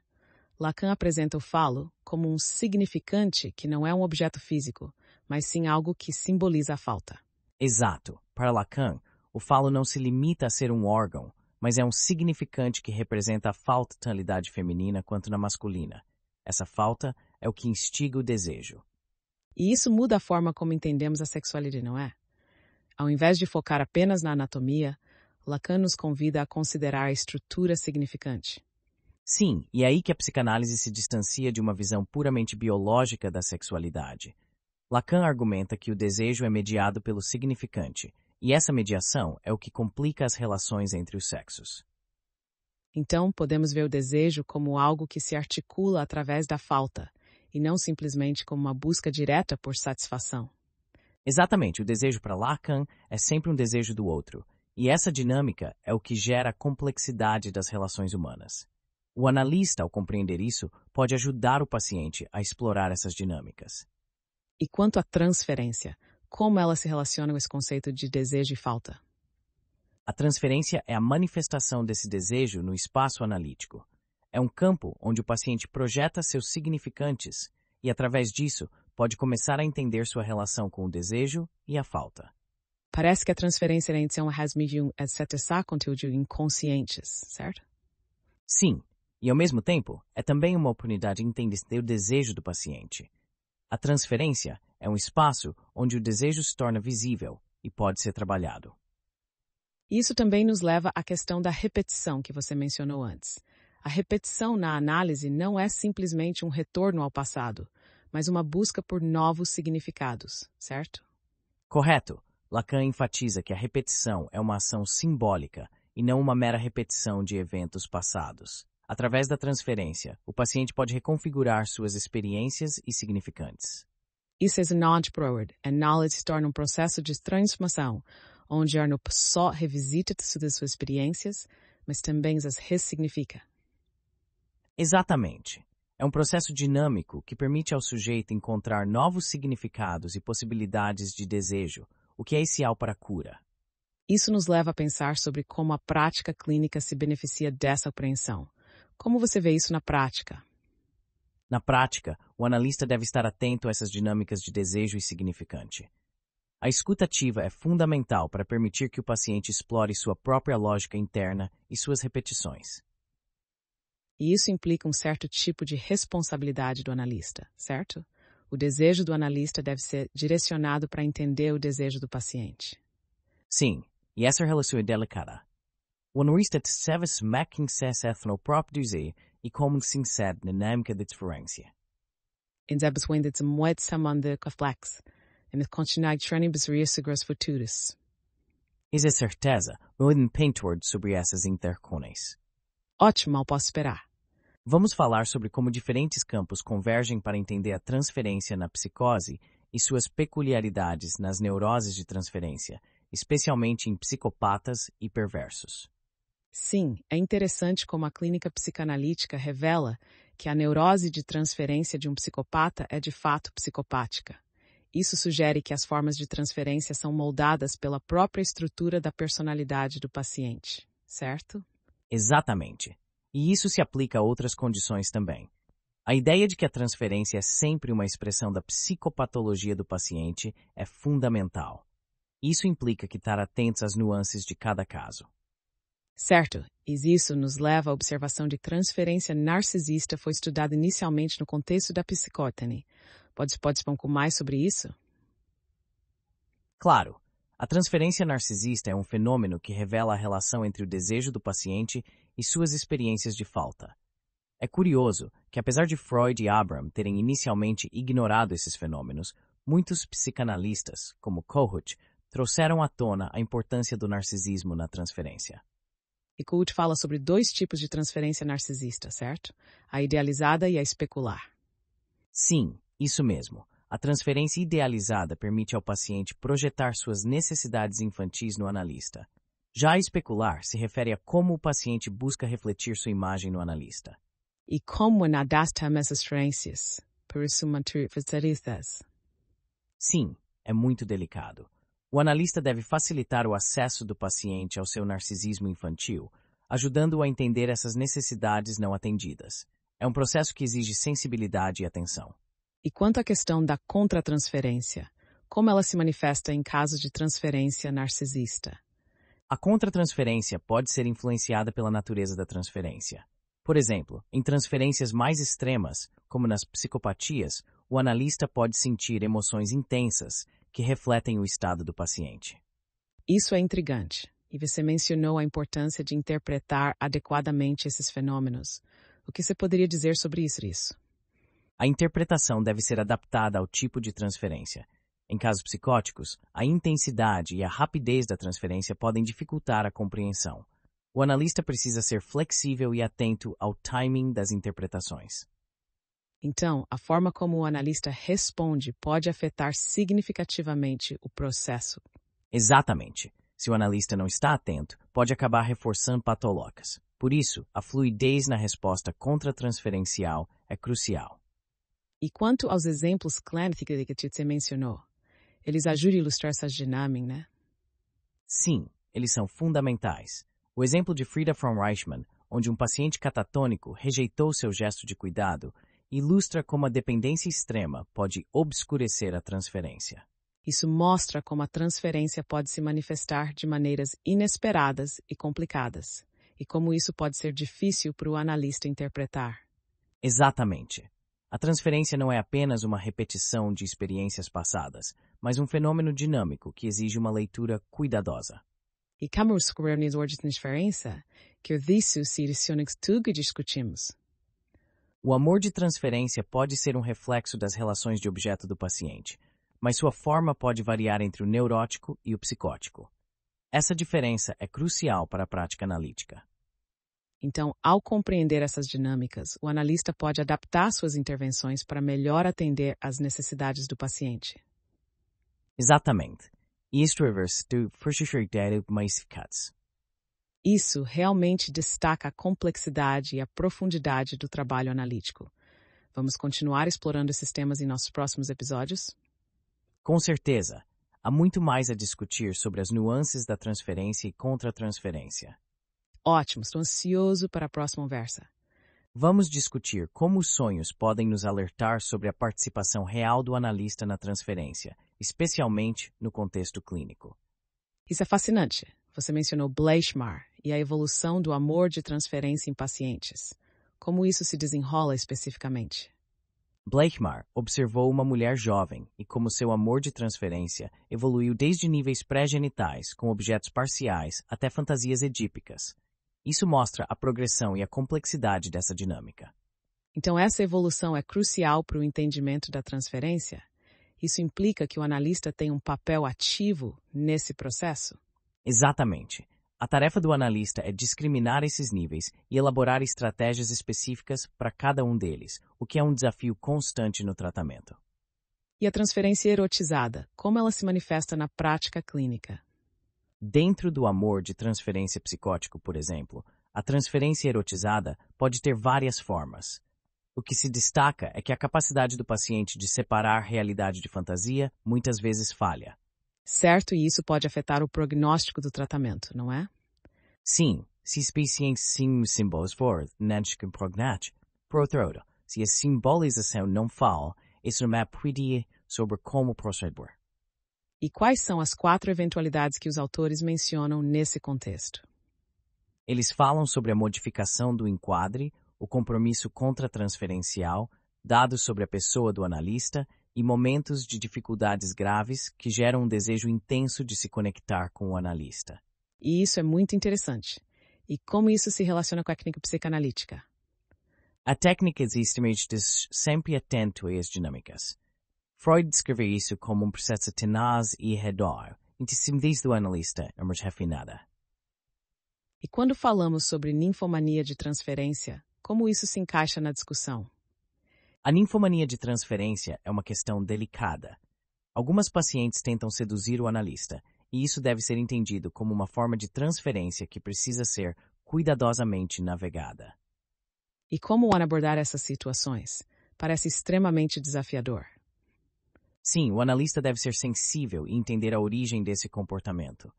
Lacan apresenta o falo como um significante que não é um objeto físico, mas sim algo que simboliza a falta. Exato. Para Lacan, o falo não se limita a ser um órgão, mas é um significante que representa a falta de tonalidade feminina quanto na masculina. Essa falta é o que instiga o desejo. E isso muda a forma como entendemos a sexualidade, não é? Ao invés de focar apenas na anatomia, Lacan nos convida a considerar a estrutura significante. Sim, e é aí que a psicanálise se distancia de uma visão puramente biológica da sexualidade. Lacan argumenta que o desejo é mediado pelo significante, e essa mediação é o que complica as relações entre os sexos. Então, podemos ver o desejo como algo que se articula através da falta, e não simplesmente como uma busca direta por satisfação. Exatamente, o desejo para Lacan é sempre um desejo do outro, e essa dinâmica é o que gera a complexidade das relações humanas. O analista, ao compreender isso, pode ajudar o paciente a explorar essas dinâmicas. E quanto à transferência, como ela se relaciona com esse conceito de desejo e falta? A transferência é a manifestação desse desejo no espaço analítico. É um campo onde o paciente projeta seus significantes e, através disso, pode começar a entender sua relação com o desejo e a falta. Parece que a transferência da intenção é medium a acessar conteúdo inconscientes, certo? Sim, e ao mesmo tempo, é também uma oportunidade de entender o desejo do paciente. A transferência é um espaço onde o desejo se torna visível e pode ser trabalhado. Isso também nos leva à questão da repetição que você mencionou antes. A repetição na análise não é simplesmente um retorno ao passado, mas uma busca por novos significados, certo? Correto. Lacan enfatiza que a repetição é uma ação simbólica e não uma mera repetição de eventos passados. Através da transferência, o paciente pode reconfigurar suas experiências e significantes. Isso é nod forward. A knowledge se torna um processo de transformação, onde a não só revisita suas experiências, mas também as ressignifica. Exatamente. É um processo dinâmico que permite ao sujeito encontrar novos significados e possibilidades de desejo, o que é essencial para a cura. Isso nos leva a pensar sobre como a prática clínica se beneficia dessa apreensão. Como você vê isso na prática? Na prática, o analista deve estar atento a essas dinâmicas de desejo e significante. A escuta ativa é fundamental para permitir que o paciente explore sua própria lógica interna e suas repetições. E isso implica um certo tipo de responsabilidade do analista, certo? O desejo do analista deve ser direcionado para entender o desejo do paciente. Sim, e essa relação é delicada. O analista deve smaking se no próprio dizer e como sincero na dinâmica da diferença. In der Beswende zum Moed Samande Kaflex, e mit continuar training besriesegras futuras. Isso é certeza, não é pintor sobre essas interconexões. Ótimo, mal posso esperar. Vamos falar sobre como diferentes campos convergem para entender a transferência na psicose e suas peculiaridades nas neuroses de transferência, especialmente em psicopatas e perversos. Sim, é interessante como a clínica psicanalítica revela que a neurose de transferência de um psicopata é de fato psicopática. Isso sugere que as formas de transferência são moldadas pela própria estrutura da personalidade do paciente, certo? Exatamente. E isso se aplica a outras condições também. A ideia de que a transferência é sempre uma expressão da psicopatologia do paciente é fundamental. Isso implica que estar atentos às nuances de cada caso. Certo, e isso nos leva à observação de que transferência narcisista foi estudada inicialmente no contexto da psicótese. Pode falar um pouco mais sobre isso? Claro, a transferência narcisista é um fenômeno que revela a relação entre o desejo do paciente e suas experiências de falta. É curioso que, apesar de Freud e Abraham terem inicialmente ignorado esses fenômenos, muitos psicanalistas, como Kohut, trouxeram à tona a importância do narcisismo na transferência. E Kohut fala sobre dois tipos de transferência narcisista, certo? A idealizada e a especular. Sim, isso mesmo. A transferência idealizada permite ao paciente projetar suas necessidades infantis no analista. Já a especular se refere a como o paciente busca refletir sua imagem no analista. E como adaptar essas transferências para isso manter facilitas? Sim, é muito delicado. O analista deve facilitar o acesso do paciente ao seu narcisismo infantil, ajudando-o a entender essas necessidades não atendidas. É um processo que exige sensibilidade e atenção. E quanto à questão da contratransferência, como ela se manifesta em casos de transferência narcisista? A contratransferência pode ser influenciada pela natureza da transferência. Por exemplo, em transferências mais extremas, como nas psicopatias, o analista pode sentir emoções intensas que refletem o estado do paciente. Isso é intrigante, e você mencionou a importância de interpretar adequadamente esses fenômenos. O que você poderia dizer sobre isso? A interpretação deve ser adaptada ao tipo de transferência. Em casos psicóticos, a intensidade e a rapidez da transferência podem dificultar a compreensão. O analista precisa ser flexível e atento ao timing das interpretações. Então, a forma como o analista responde pode afetar significativamente o processo. Exatamente. Se o analista não está atento, pode acabar reforçando patolocas. Por isso, a fluidez na resposta contratransferencial é crucial. E quanto aos exemplos clínicos que você mencionou, eles ajudam a ilustrar essas dinâmicas, né? Sim, eles são fundamentais. O exemplo de Frieda von Reichmann, onde um paciente catatônico rejeitou seu gesto de cuidado, ilustra como a dependência extrema pode obscurecer a transferência. Isso mostra como a transferência pode se manifestar de maneiras inesperadas e complicadas, e como isso pode ser difícil para o analista interpretar. Exatamente. A transferência não é apenas uma repetição de experiências passadas, mas um fenômeno dinâmico que exige uma leitura cuidadosa. E como escolher de transferência, que isso se tudo discutimos. O amor de transferência pode ser um reflexo das relações de objeto do paciente, mas sua forma pode variar entre o neurótico e o psicótico. Essa diferença é crucial para a prática analítica. Então, ao compreender essas dinâmicas, o analista pode adaptar suas intervenções para melhor atender às necessidades do paciente. Exatamente. Isto reverse do forçar mais eficaz. Isso realmente destaca a complexidade e a profundidade do trabalho analítico. Vamos continuar explorando esses temas em nossos próximos episódios? Com certeza. Há muito mais a discutir sobre as nuances da transferência e contra-transferência. Ótimo, estou ansioso para a próxima conversa. Vamos discutir como os sonhos podem nos alertar sobre a participação real do analista na transferência, especialmente no contexto clínico. Isso é fascinante. Você mencionou Bleichmar e a evolução do amor de transferência em pacientes. Como isso se desenrola especificamente? Bleichmar observou uma mulher jovem e como seu amor de transferência evoluiu desde níveis pré-genitais, com objetos parciais, até fantasias edípicas. Isso mostra a progressão e a complexidade dessa dinâmica. Então essa evolução é crucial para o entendimento da transferência? Isso implica que o analista tem um papel ativo nesse processo? Exatamente. A tarefa do analista é discriminar esses níveis e elaborar estratégias específicas para cada um deles, o que é um desafio constante no tratamento. E a transferência erotizada, como ela se manifesta na prática clínica? Dentro do amor de transferência psicótico, por exemplo, a transferência erotizada pode ter várias formas. O que se destaca é que a capacidade do paciente de separar realidade de fantasia muitas vezes falha. Certo, e isso pode afetar o prognóstico do tratamento, não é? Sim, se os pacientes sim símbolos for nensken prognat, por outro lado, se a simbolização não fala, isso não é predir sobre como proceder. E quais são as 4 eventualidades que os autores mencionam nesse contexto? Eles falam sobre a modificação do enquadre, o compromisso contratransferencial, dados sobre a pessoa do analista e momentos de dificuldades graves que geram um desejo intenso de se conectar com o analista. E isso é muito interessante. E como isso se relaciona com a técnica psicanalítica? A técnica existe sempre atento às dinâmicas. Freud descreveu isso como um processo tenaz e redor, intimidez do analista é mais refinada. E quando falamos sobre ninfomania de transferência, como isso se encaixa na discussão? A ninfomania de transferência é uma questão delicada. Algumas pacientes tentam seduzir o analista, e isso deve ser entendido como uma forma de transferência que precisa ser cuidadosamente navegada. E como abordar essas situações? Parece extremamente desafiador. Sim, o analista deve ser sensível e entender a origem desse comportamento.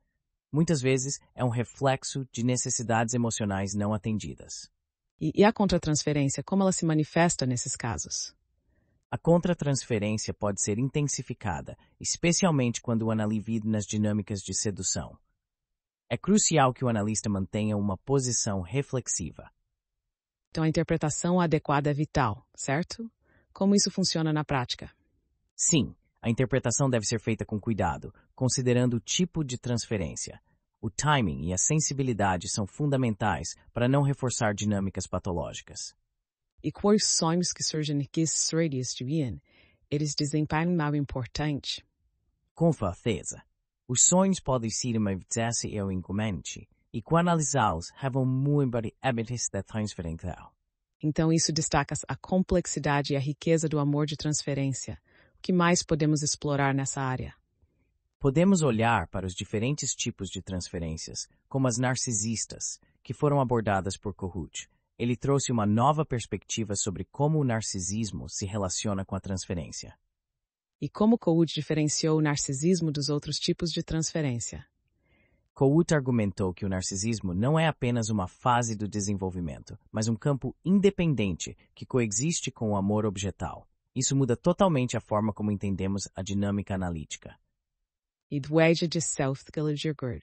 Muitas vezes é um reflexo de necessidades emocionais não atendidas. E a contratransferência, como ela se manifesta nesses casos? A contratransferência pode ser intensificada, especialmente quando o analista vive nas dinâmicas de sedução. É crucial que o analista mantenha uma posição reflexiva. Então a interpretação adequada é vital, certo? Como isso funciona na prática? Sim, a interpretação deve ser feita com cuidado, considerando o tipo de transferência. O timing e a sensibilidade são fundamentais para não reforçar dinâmicas patológicas. E quais sonhos que surgem nesses radios de Ian, eles desempenham um papel importante? Com certeza. Os sonhos podem ser uma evidência ou incomente, e quando analisá-los, levam muito hábitos da transferência. Então isso destaca a complexidade e a riqueza do amor de transferência. O que mais podemos explorar nessa área? Podemos olhar para os diferentes tipos de transferências, como as narcisistas, que foram abordadas por Kohut. Ele trouxe uma nova perspectiva sobre como o narcisismo se relaciona com a transferência. E como Kohut diferenciou o narcisismo dos outros tipos de transferência? Kohut argumentou que o narcisismo não é apenas uma fase do desenvolvimento, mas um campo independente que coexiste com o amor objetal. Isso muda totalmente a forma como entendemos a dinâmica analítica. E dweja de self-gilliger,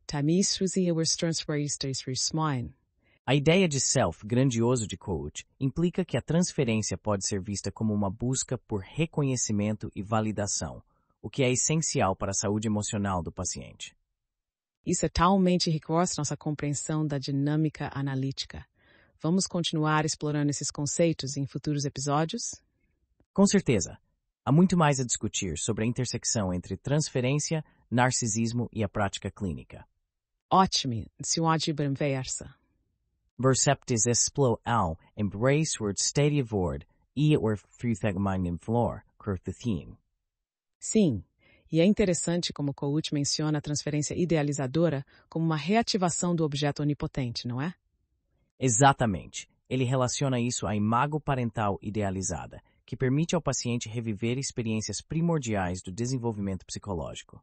tamis ruzi os transferistas rismine. A ideia de self grandioso de Kohut implica que a transferência pode ser vista como uma busca por reconhecimento e validação, o que é essencial para a saúde emocional do paciente. Isso é talmente enriquece nossa compreensão da dinâmica analítica. Vamos continuar explorando esses conceitos em futuros episódios? Com certeza. Há muito mais a discutir sobre a intersecção entre transferência, narcisismo e a prática clínica. Ótimo, se o adjunversa. Verceptis explo ao embrace word stadia vord e or fruthegmagnem flor, curthethin. Sim, e é interessante como Kohut menciona a transferência idealizadora como uma reativação do objeto onipotente, não é? Exatamente. Ele relaciona isso à imago parental idealizada, que permite ao paciente reviver experiências primordiais do desenvolvimento psicológico.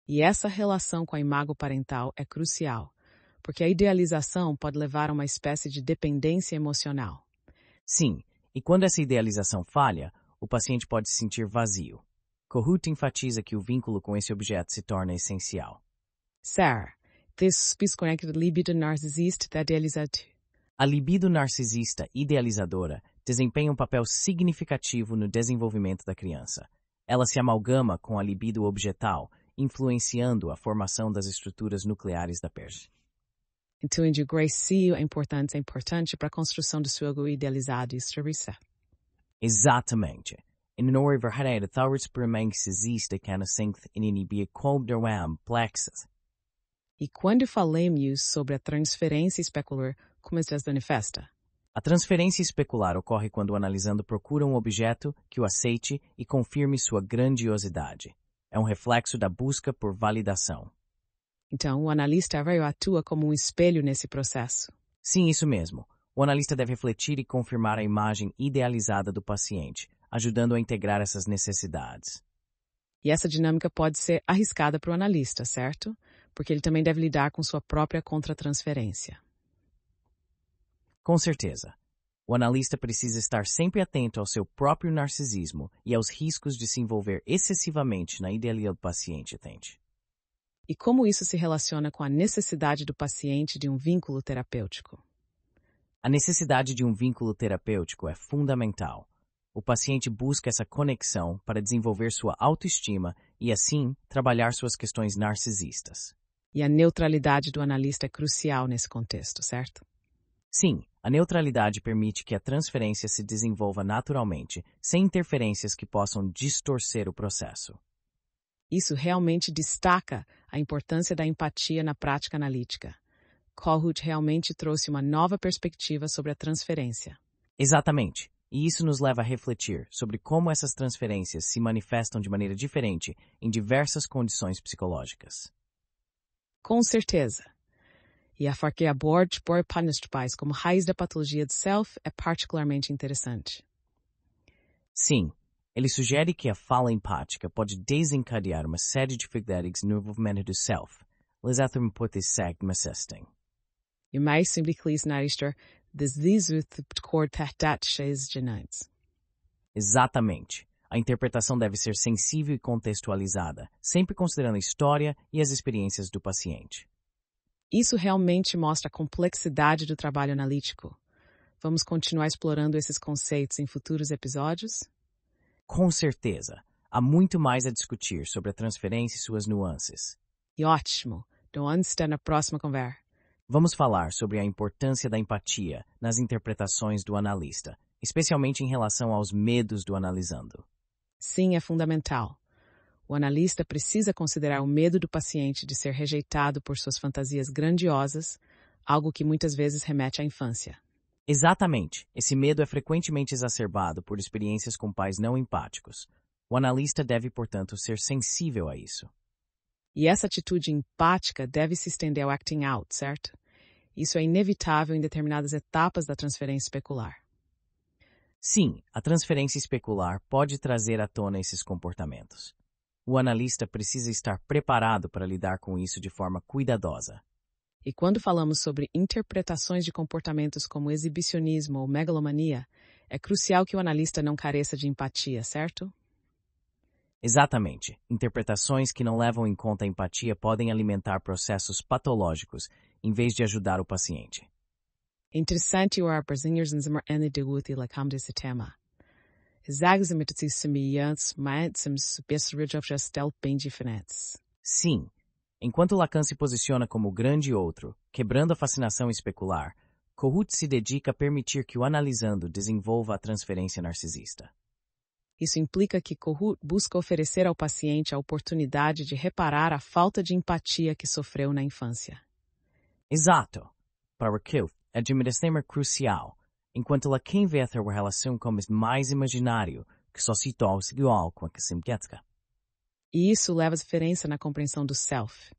E essa relação com a imago parental é crucial, porque a idealização pode levar a uma espécie de dependência emocional. Sim, e quando essa idealização falha, o paciente pode se sentir vazio. Kohut enfatiza que o vínculo com esse objeto se torna essencial. Sir, this is connected libido narcisista da idealizado. A libido narcisista idealizadora desempenha um papel significativo no desenvolvimento da criança. Ela se amalgama com a libido objetal, influenciando a formação das estruturas nucleares da PERS. Então, o Gracie é importante para a construção do seu ego idealizado e distribuição. Exatamente. E no overhead authorities existe que a synth inibir complexas. E quando falamos sobre a transferência especular, como isso se manifesta? A transferência especular ocorre quando o analisando procura um objeto que o aceite e confirme sua grandiosidade. É um reflexo da busca por validação. Então, o analista atua como um espelho nesse processo. Sim, isso mesmo. O analista deve refletir e confirmar a imagem idealizada do paciente, ajudando a integrar essas necessidades. E essa dinâmica pode ser arriscada para o analista, certo? Porque ele também deve lidar com sua própria contratransferência. Com certeza. O analista precisa estar sempre atento ao seu próprio narcisismo e aos riscos de se envolver excessivamente na idealidade do paciente. E como isso se relaciona com a necessidade do paciente de um vínculo terapêutico? A necessidade de um vínculo terapêutico é fundamental. O paciente busca essa conexão para desenvolver sua autoestima e, assim, trabalhar suas questões narcisistas. E a neutralidade do analista é crucial nesse contexto, certo? Sim, a neutralidade permite que a transferência se desenvolva naturalmente, sem interferências que possam distorcer o processo. Isso realmente destaca a importância da empatia na prática analítica. Kohut realmente trouxe uma nova perspectiva sobre a transferência. Exatamente. E isso nos leva a refletir sobre como essas transferências se manifestam de maneira diferente em diversas condições psicológicas. Com certeza. E a forma que aborda por pais como raiz da patologia do self é particularmente interessante. Sim, ele sugere que a fala empática pode desencadear uma série de dificuldades no desenvolvimento do self, lesatrum potisag assisting. E mais simplesmente na história de cor cheias genuínas. Exatamente. A interpretação deve ser sensível e contextualizada, sempre considerando a história e as experiências do paciente. Isso realmente mostra a complexidade do trabalho analítico. Vamos continuar explorando esses conceitos em futuros episódios? Com certeza. Há muito mais a discutir sobre a transferência e suas nuances. E ótimo. Então, antes da próxima conversa. Vamos falar sobre a importância da empatia nas interpretações do analista, especialmente em relação aos medos do analisando. Sim, é fundamental. O analista precisa considerar o medo do paciente de ser rejeitado por suas fantasias grandiosas, algo que muitas vezes remete à infância. Exatamente. Esse medo é frequentemente exacerbado por experiências com pais não empáticos. O analista deve, portanto, ser sensível a isso. E essa atitude empática deve se estender ao acting out, certo? Isso é inevitável em determinadas etapas da transferência especular. Sim, a transferência especular pode trazer à tona esses comportamentos. O analista precisa estar preparado para lidar com isso de forma cuidadosa. E quando falamos sobre interpretações de comportamentos como exibicionismo ou megalomania, é crucial que o analista não careça de empatia, certo? Exatamente. Interpretações que não levam em conta a empatia podem alimentar processos patológicos, em vez de ajudar o paciente. É interessante ouvir personagens em deguti como esse tema. Exatamente semelhantes, mas são bem diferentes. Sim. Enquanto Lacan se posiciona como o grande outro, quebrando a fascinação especular, Kohut se dedica a permitir que o analisando desenvolva a transferência narcisista. Isso implica que Kohut busca oferecer ao paciente a oportunidade de reparar a falta de empatia que sofreu na infância. Exato. Para Kohut, a admiração é crucial, enquanto Lacan vê a relação como mais imaginário, que só se torna igual com a simquética. E isso leva a diferença na compreensão do self.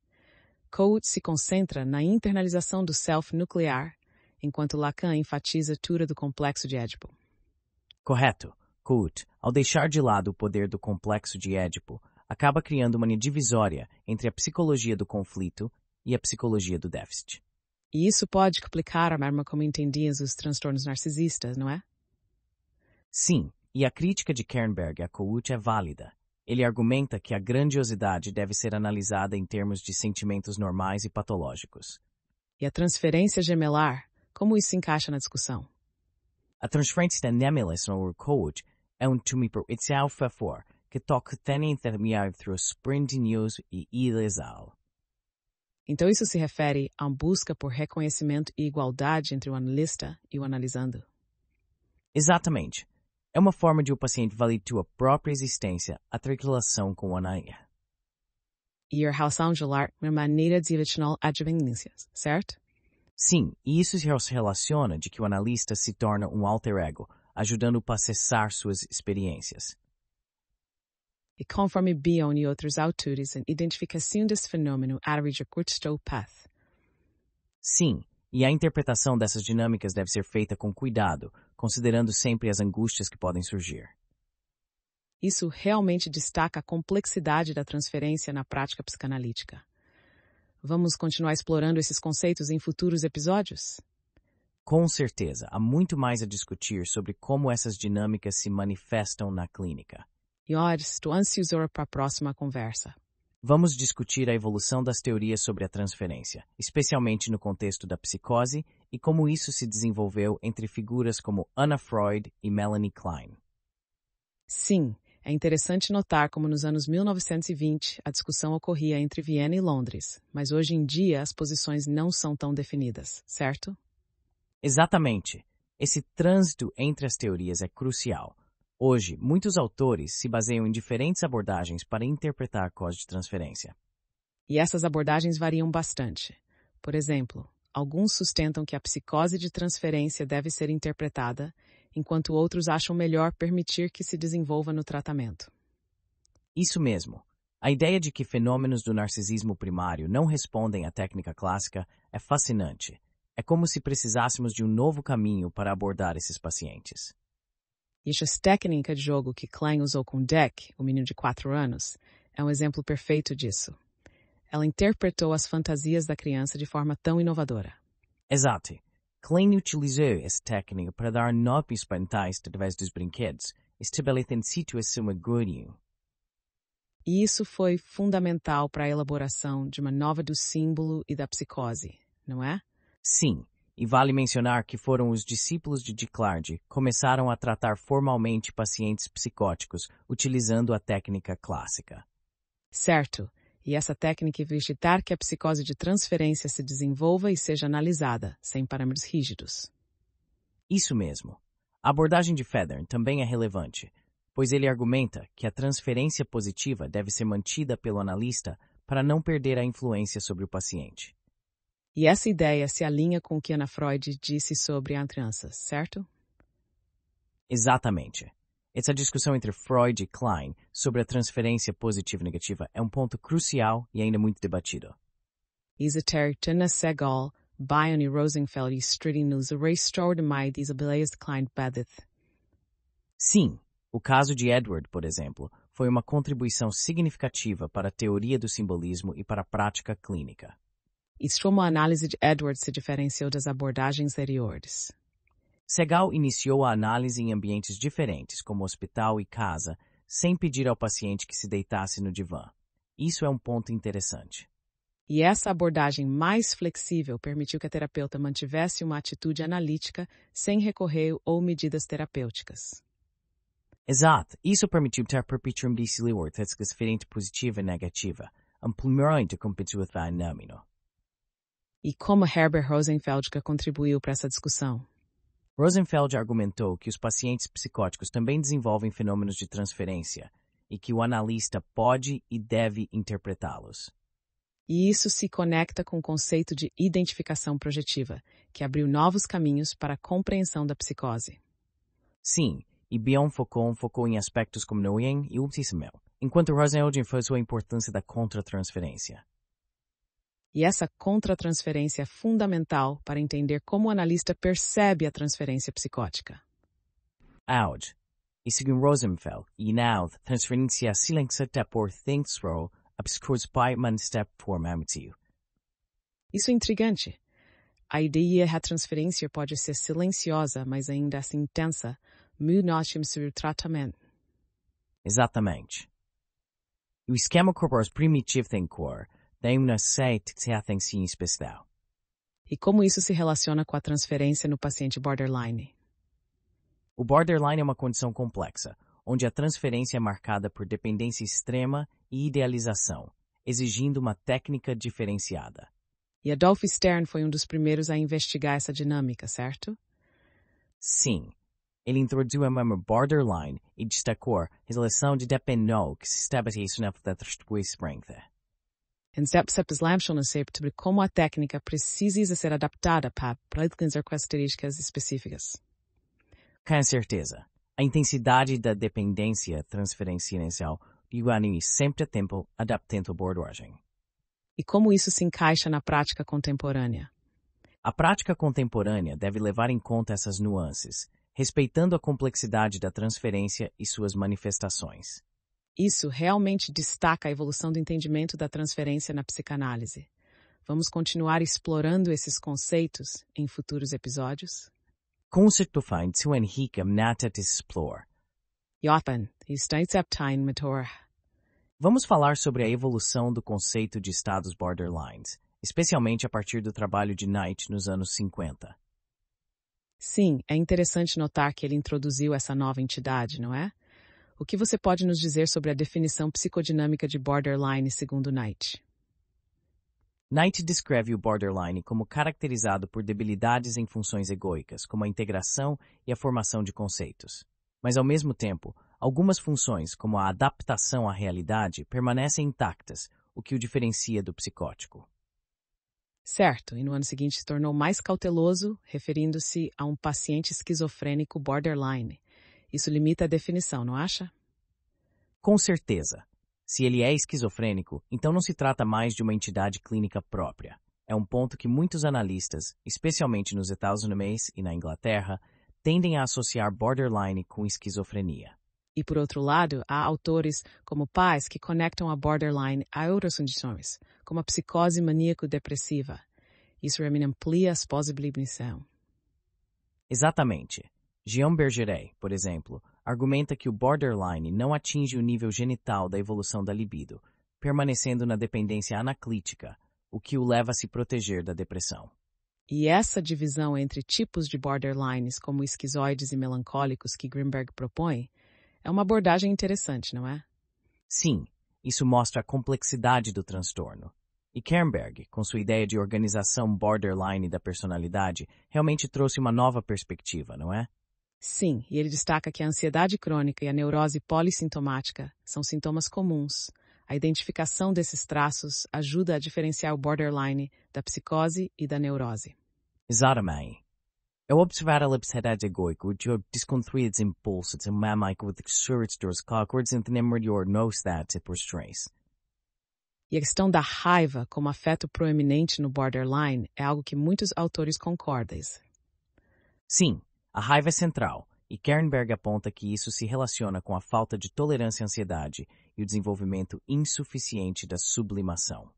Kohut se concentra na internalização do self nuclear, enquanto Lacan enfatiza a altura do complexo de Édipo. Correto. Kohut, ao deixar de lado o poder do complexo de Édipo, acaba criando uma linha divisória entre a psicologia do conflito e a psicologia do déficit. E isso pode complicar a forma como entendias os transtornos narcisistas, não é? Sim, e a crítica de Kernberg a Coach é válida. Ele argumenta que a grandiosidade deve ser analisada em termos de sentimentos normais e patológicos. E a transferência gemelar, como isso se encaixa na discussão? A transferência gemelar no Coach é time por itself favor, que toca tem entre os sprintinhos e ilesal. Então isso se refere a uma busca por reconhecimento e igualdade entre o analista e o analisando. Exatamente. É uma forma de o paciente validar sua própria existência, a relação com o analista. E a relação gelar é uma maneira de evitar adveniências, certo? Sim, e isso se relaciona de que o analista se torna um alter ego, ajudando a acessar suas experiências. E conforme Bion e outros autores, a identificação desse fenômeno atinge curto path. Sim, e a interpretação dessas dinâmicas deve ser feita com cuidado, considerando sempre as angústias que podem surgir. Isso realmente destaca a complexidade da transferência na prática psicanalítica. Vamos continuar explorando esses conceitos em futuros episódios? Com certeza, há muito mais a discutir sobre como essas dinâmicas se manifestam na clínica. E olha, estou ansioso para a próxima conversa. Vamos discutir a evolução das teorias sobre a transferência, especialmente no contexto da psicose e como isso se desenvolveu entre figuras como Anna Freud e Melanie Klein. Sim, é interessante notar como nos anos 1920 a discussão ocorria entre Viena e Londres, mas hoje em dia as posições não são tão definidas, certo? Exatamente. Esse trânsito entre as teorias é crucial. Hoje, muitos autores se baseiam em diferentes abordagens para interpretar a causa de transferência. E essas abordagens variam bastante. Por exemplo, alguns sustentam que a psicose de transferência deve ser interpretada, enquanto outros acham melhor permitir que se desenvolva no tratamento. Isso mesmo. A ideia de que fenômenos do narcisismo primário não respondem à técnica clássica é fascinante. É como se precisássemos de um novo caminho para abordar esses pacientes. E essa técnica de jogo que Klein usou com Deck, o menino de 4 anos, é um exemplo perfeito disso. Ela interpretou as fantasias da criança de forma tão inovadora. Exato. Klein utilizou essa técnica para dar nomes mentais através dos brinquedos, estabelecendo situação aguda. E isso foi fundamental para a elaboração de uma nova do símbolo e da psicose, não é? Sim, e vale mencionar que foram os discípulos de Diclard que começaram a tratar formalmente pacientes psicóticos utilizando a técnica clássica. Certo. E essa técnica é evitar que a psicose de transferência se desenvolva e seja analisada, sem parâmetros rígidos. Isso mesmo. A abordagem de Federn também é relevante, pois ele argumenta que a transferência positiva deve ser mantida pelo analista para não perder a influência sobre o paciente. E essa ideia se alinha com o que Anna Freud disse sobre as crianças, certo? Exatamente. Essa discussão entre Freud e Klein sobre a transferência positiva e negativa é um ponto crucial e ainda muito debatido. Esoteric Tana Segal, Bion e Rosenfeld e Striding nos restore de mais Isabelias Klein Badith. Sim, o caso de Edward, por exemplo, foi uma contribuição significativa para a teoria do simbolismo e para a prática clínica. E como a análise de Edward se diferenciou das abordagens anteriores. Segal iniciou a análise em ambientes diferentes, como hospital e casa, sem pedir ao paciente que se deitasse no divã. Isso é um ponto interessante. E essa abordagem mais flexível permitiu que a terapeuta mantivesse uma atitude analítica sem recorrer ou medidas terapêuticas. Exato. Isso permitiu ter perpetuum de silioortes diferente positiva e negativa, ampliando a competição fenômeno. E como Herbert Rosenfeld contribuiu para essa discussão? Rosenfeld argumentou que os pacientes psicóticos também desenvolvem fenômenos de transferência e que o analista pode e deve interpretá-los. E isso se conecta com o conceito de identificação projetiva, que abriu novos caminhos para a compreensão da psicose. Sim, e Bion-Foucault focou em aspectos como Nguyen e Ultismel, enquanto Rosenfeld enfatizou a importância da contratransferência. E essa contratransferência é fundamental para entender como o analista percebe a transferência psicótica. Aud. E segundo Rosenfeld, e now, transferência silenciosa por Thingsrow, a psicose pai man step for mamitio. Isso é intrigante. a ideia é que a transferência pode ser silenciosa, mas ainda assim intensa, mesmo nós sobre o tratamento. Exatamente. O esquema corporal primitivo tem cor, tem uma sete que se tem sim especial. E como isso se relaciona com a transferência no paciente borderline? O borderline é uma condição complexa, onde a transferência é marcada por dependência extrema e idealização, exigindo uma técnica diferenciada. E Adolf Stern foi um dos primeiros a investigar essa dinâmica, certo? Sim, ele introduziu a memória borderline e destacou a relação de dependência que se estabelece na distribuição. Em septos Lamson sobre como a técnica precisa ser adaptada para alcançar características específicas. Com certeza, a intensidade da dependência transferencial igual sempre a tempo adaptando a abordagem. E como isso se encaixa na prática contemporânea? A prática contemporânea deve levar em conta essas nuances, respeitando a complexidade da transferência e suas manifestações. Isso realmente destaca a evolução do entendimento da transferência na psicanálise. Vamos continuar explorando esses conceitos em futuros episódios? Com certeza, zu Henrique Nata te explore. Jochen, Steinseptine Mator. Vamos falar sobre a evolução do conceito de estados borderlines, especialmente a partir do trabalho de Knight nos anos 50. Sim, é interessante notar que ele introduziu essa nova entidade, não é? O que você pode nos dizer sobre a definição psicodinâmica de borderline segundo Knight? Knight descreve o borderline como caracterizado por debilidades em funções egóicas, como a integração e a formação de conceitos. Mas, ao mesmo tempo, algumas funções, como a adaptação à realidade, permanecem intactas, o que o diferencia do psicótico. Certo, e no ano seguinte se tornou mais cauteloso, referindo-se a um paciente esquizofrênico borderline. Isso limita a definição, não acha? Com certeza. Se ele é esquizofrênico, então não se trata mais de uma entidade clínica própria. É um ponto que muitos analistas, especialmente nos Estados Unidos e na Inglaterra, tendem a associar borderline com esquizofrenia. E por outro lado, há autores como Pais que conectam a borderline a outras condições, como a psicose maníaco-depressiva. Isso realmente amplia as possibilidades. Exatamente. Jean Bergeret, por exemplo, argumenta que o borderline não atinge o nível genital da evolução da libido, permanecendo na dependência anaclítica, o que o leva a se proteger da depressão. E essa divisão entre tipos de borderlines, como esquizoides e melancólicos que Greenberg propõe, é uma abordagem interessante, não é? Sim, isso mostra a complexidade do transtorno. E Kernberg, com sua ideia de organização borderline da personalidade, realmente trouxe uma nova perspectiva, não é? Sim, e ele destaca que a ansiedade crônica e a neurose polissintomática são sintomas comuns. A identificação desses traços ajuda a diferenciar o borderline da psicose e da neurose. Exatamente. Ao observar a liberdade egóica, de desconstruídos impulsos e mamaico de surtos dos cálculos entendemos melhor novidade por stress. E a questão da raiva como afeto proeminente no borderline é algo que muitos autores concordam. Sim, a raiva é central, e Kernberg aponta que isso se relaciona com a falta de tolerância à ansiedade e o desenvolvimento insuficiente da sublimação.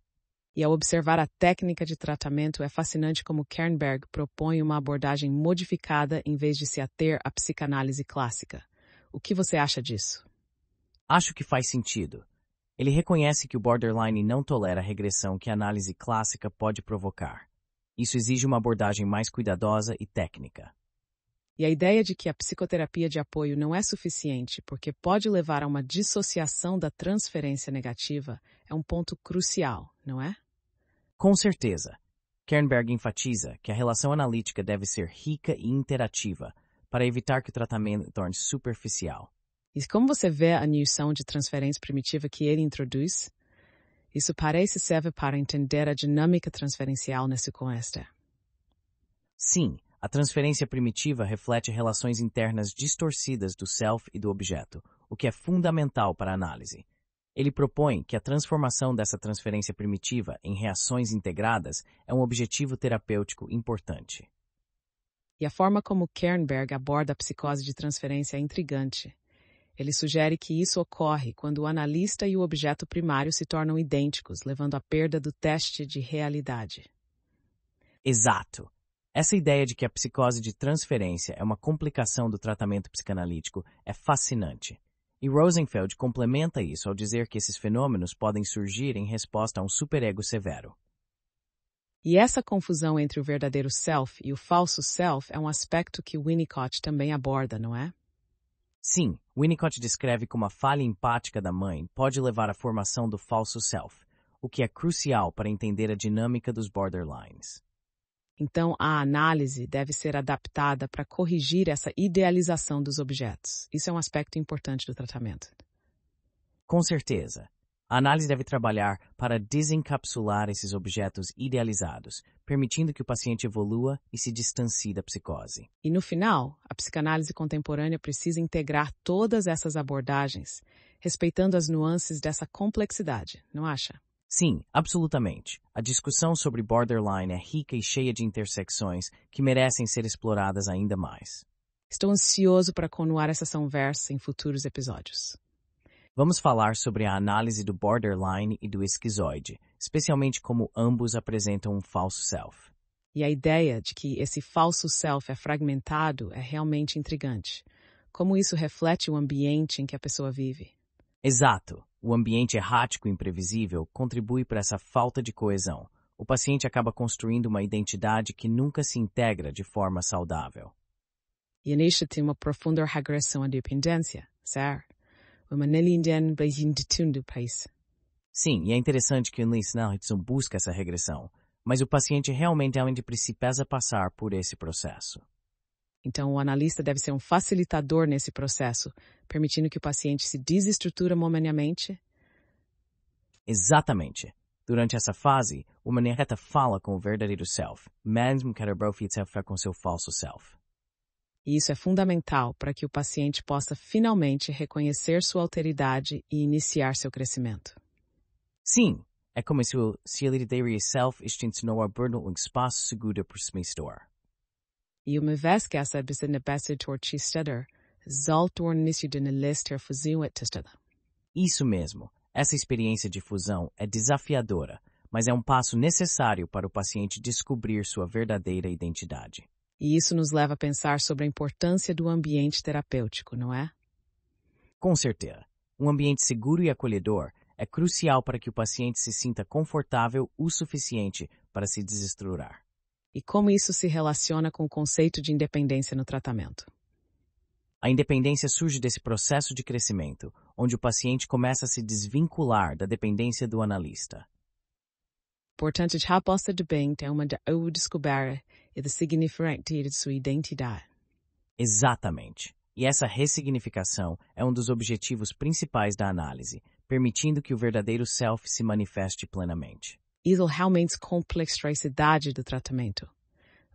E ao observar a técnica de tratamento, é fascinante como Kernberg propõe uma abordagem modificada em vez de se ater à psicanálise clássica. O que você acha disso? Acho que faz sentido. Ele reconhece que o borderline não tolera a regressão que a análise clássica pode provocar. Isso exige uma abordagem mais cuidadosa e técnica. E a ideia de que a psicoterapia de apoio não é suficiente porque pode levar a uma dissociação da transferência negativa é um ponto crucial, não é? Com certeza. Kernberg enfatiza que a relação analítica deve ser rica e interativa para evitar que o tratamento torne superficial. E como você vê a noção de transferência primitiva que ele introduz? Isso parece serve para entender a dinâmica transferencial nesse contexto. Sim, a transferência primitiva reflete relações internas distorcidas do self e do objeto, o que é fundamental para a análise. Ele propõe que a transformação dessa transferência primitiva em reações integradas é um objetivo terapêutico importante. E a forma como Kernberg aborda a psicose de transferência é intrigante. Ele sugere que isso ocorre quando o analista e o objeto primário se tornam idênticos, levando à perda do teste de realidade. Exato. Essa ideia de que a psicose de transferência é uma complicação do tratamento psicanalítico é fascinante. E Rosenfeld complementa isso ao dizer que esses fenômenos podem surgir em resposta a um superego severo. E essa confusão entre o verdadeiro self e o falso self é um aspecto que Winnicott também aborda, não é? Sim, Winnicott descreve como a falha empática da mãe pode levar à formação do falso self, o que é crucial para entender a dinâmica dos borderlines. Então, a análise deve ser adaptada para corrigir essa idealização dos objetos. Isso é um aspecto importante do tratamento. Com certeza. A análise deve trabalhar para desencapsular esses objetos idealizados, permitindo que o paciente evolua e se distancie da psicose. E no final, a psicanálise contemporânea precisa integrar todas essas abordagens, respeitando as nuances dessa complexidade, não acha? Sim, absolutamente. A discussão sobre borderline é rica e cheia de intersecções que merecem ser exploradas ainda mais. Estou ansioso para continuar essa conversa em futuros episódios. Vamos falar sobre a análise do borderline e do esquizoide, especialmente como ambos apresentam um falso self. E a ideia de que esse falso self é fragmentado é realmente intrigante. Como isso reflete o ambiente em que a pessoa vive? Exato. O ambiente errático e imprevisível contribui para essa falta de coesão. O paciente acaba construindo uma identidade que nunca se integra de forma saudável. E nisso tem uma profunda regressão à dependência, certo? Uma nelindian beijinho de tudo país. Sim, e é interessante que o Nisnahitson busca essa regressão, mas o paciente realmente precisa passar por esse processo. Então, o analista deve ser um facilitador nesse processo, permitindo que o paciente se desestrutura momentaneamente. Exatamente. Durante essa fase, o manereta fala com o verdadeiro self, mesmo que a ficar com seu falso self. E isso é fundamental para que o paciente possa finalmente reconhecer sua alteridade e iniciar seu crescimento. Sim, é como se ele teria self extincionou a burno espaço seguro para se misturar. E uma vez que essa besinebesse tortisteder, zaltor início de nelister fusão etestada. Isso mesmo. Essa experiência de fusão é desafiadora, mas é um passo necessário para o paciente descobrir sua verdadeira identidade. E isso nos leva a pensar sobre a importância do ambiente terapêutico, não é? Com certeza. Um ambiente seguro e acolhedor é crucial para que o paciente se sinta confortável o suficiente para se desestruturar. E como isso se relaciona com o conceito de independência no tratamento? A independência surge desse processo de crescimento, onde o paciente começa a se desvincular da dependência do analista. Portanto, a aposta de bem é uma descoberta e de significar de sua identidade. Exatamente. E essa ressignificação é um dos objetivos principais da análise, permitindo que o verdadeiro self se manifeste plenamente. Isso realmente complexidade do tratamento.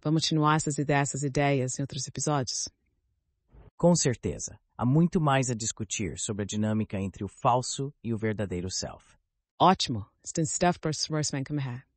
Vamos continuar essas ideias em outros episódios? Com certeza. Há muito mais a discutir sobre a dinâmica entre o falso e o verdadeiro self. Ótimo. Estão stuff para o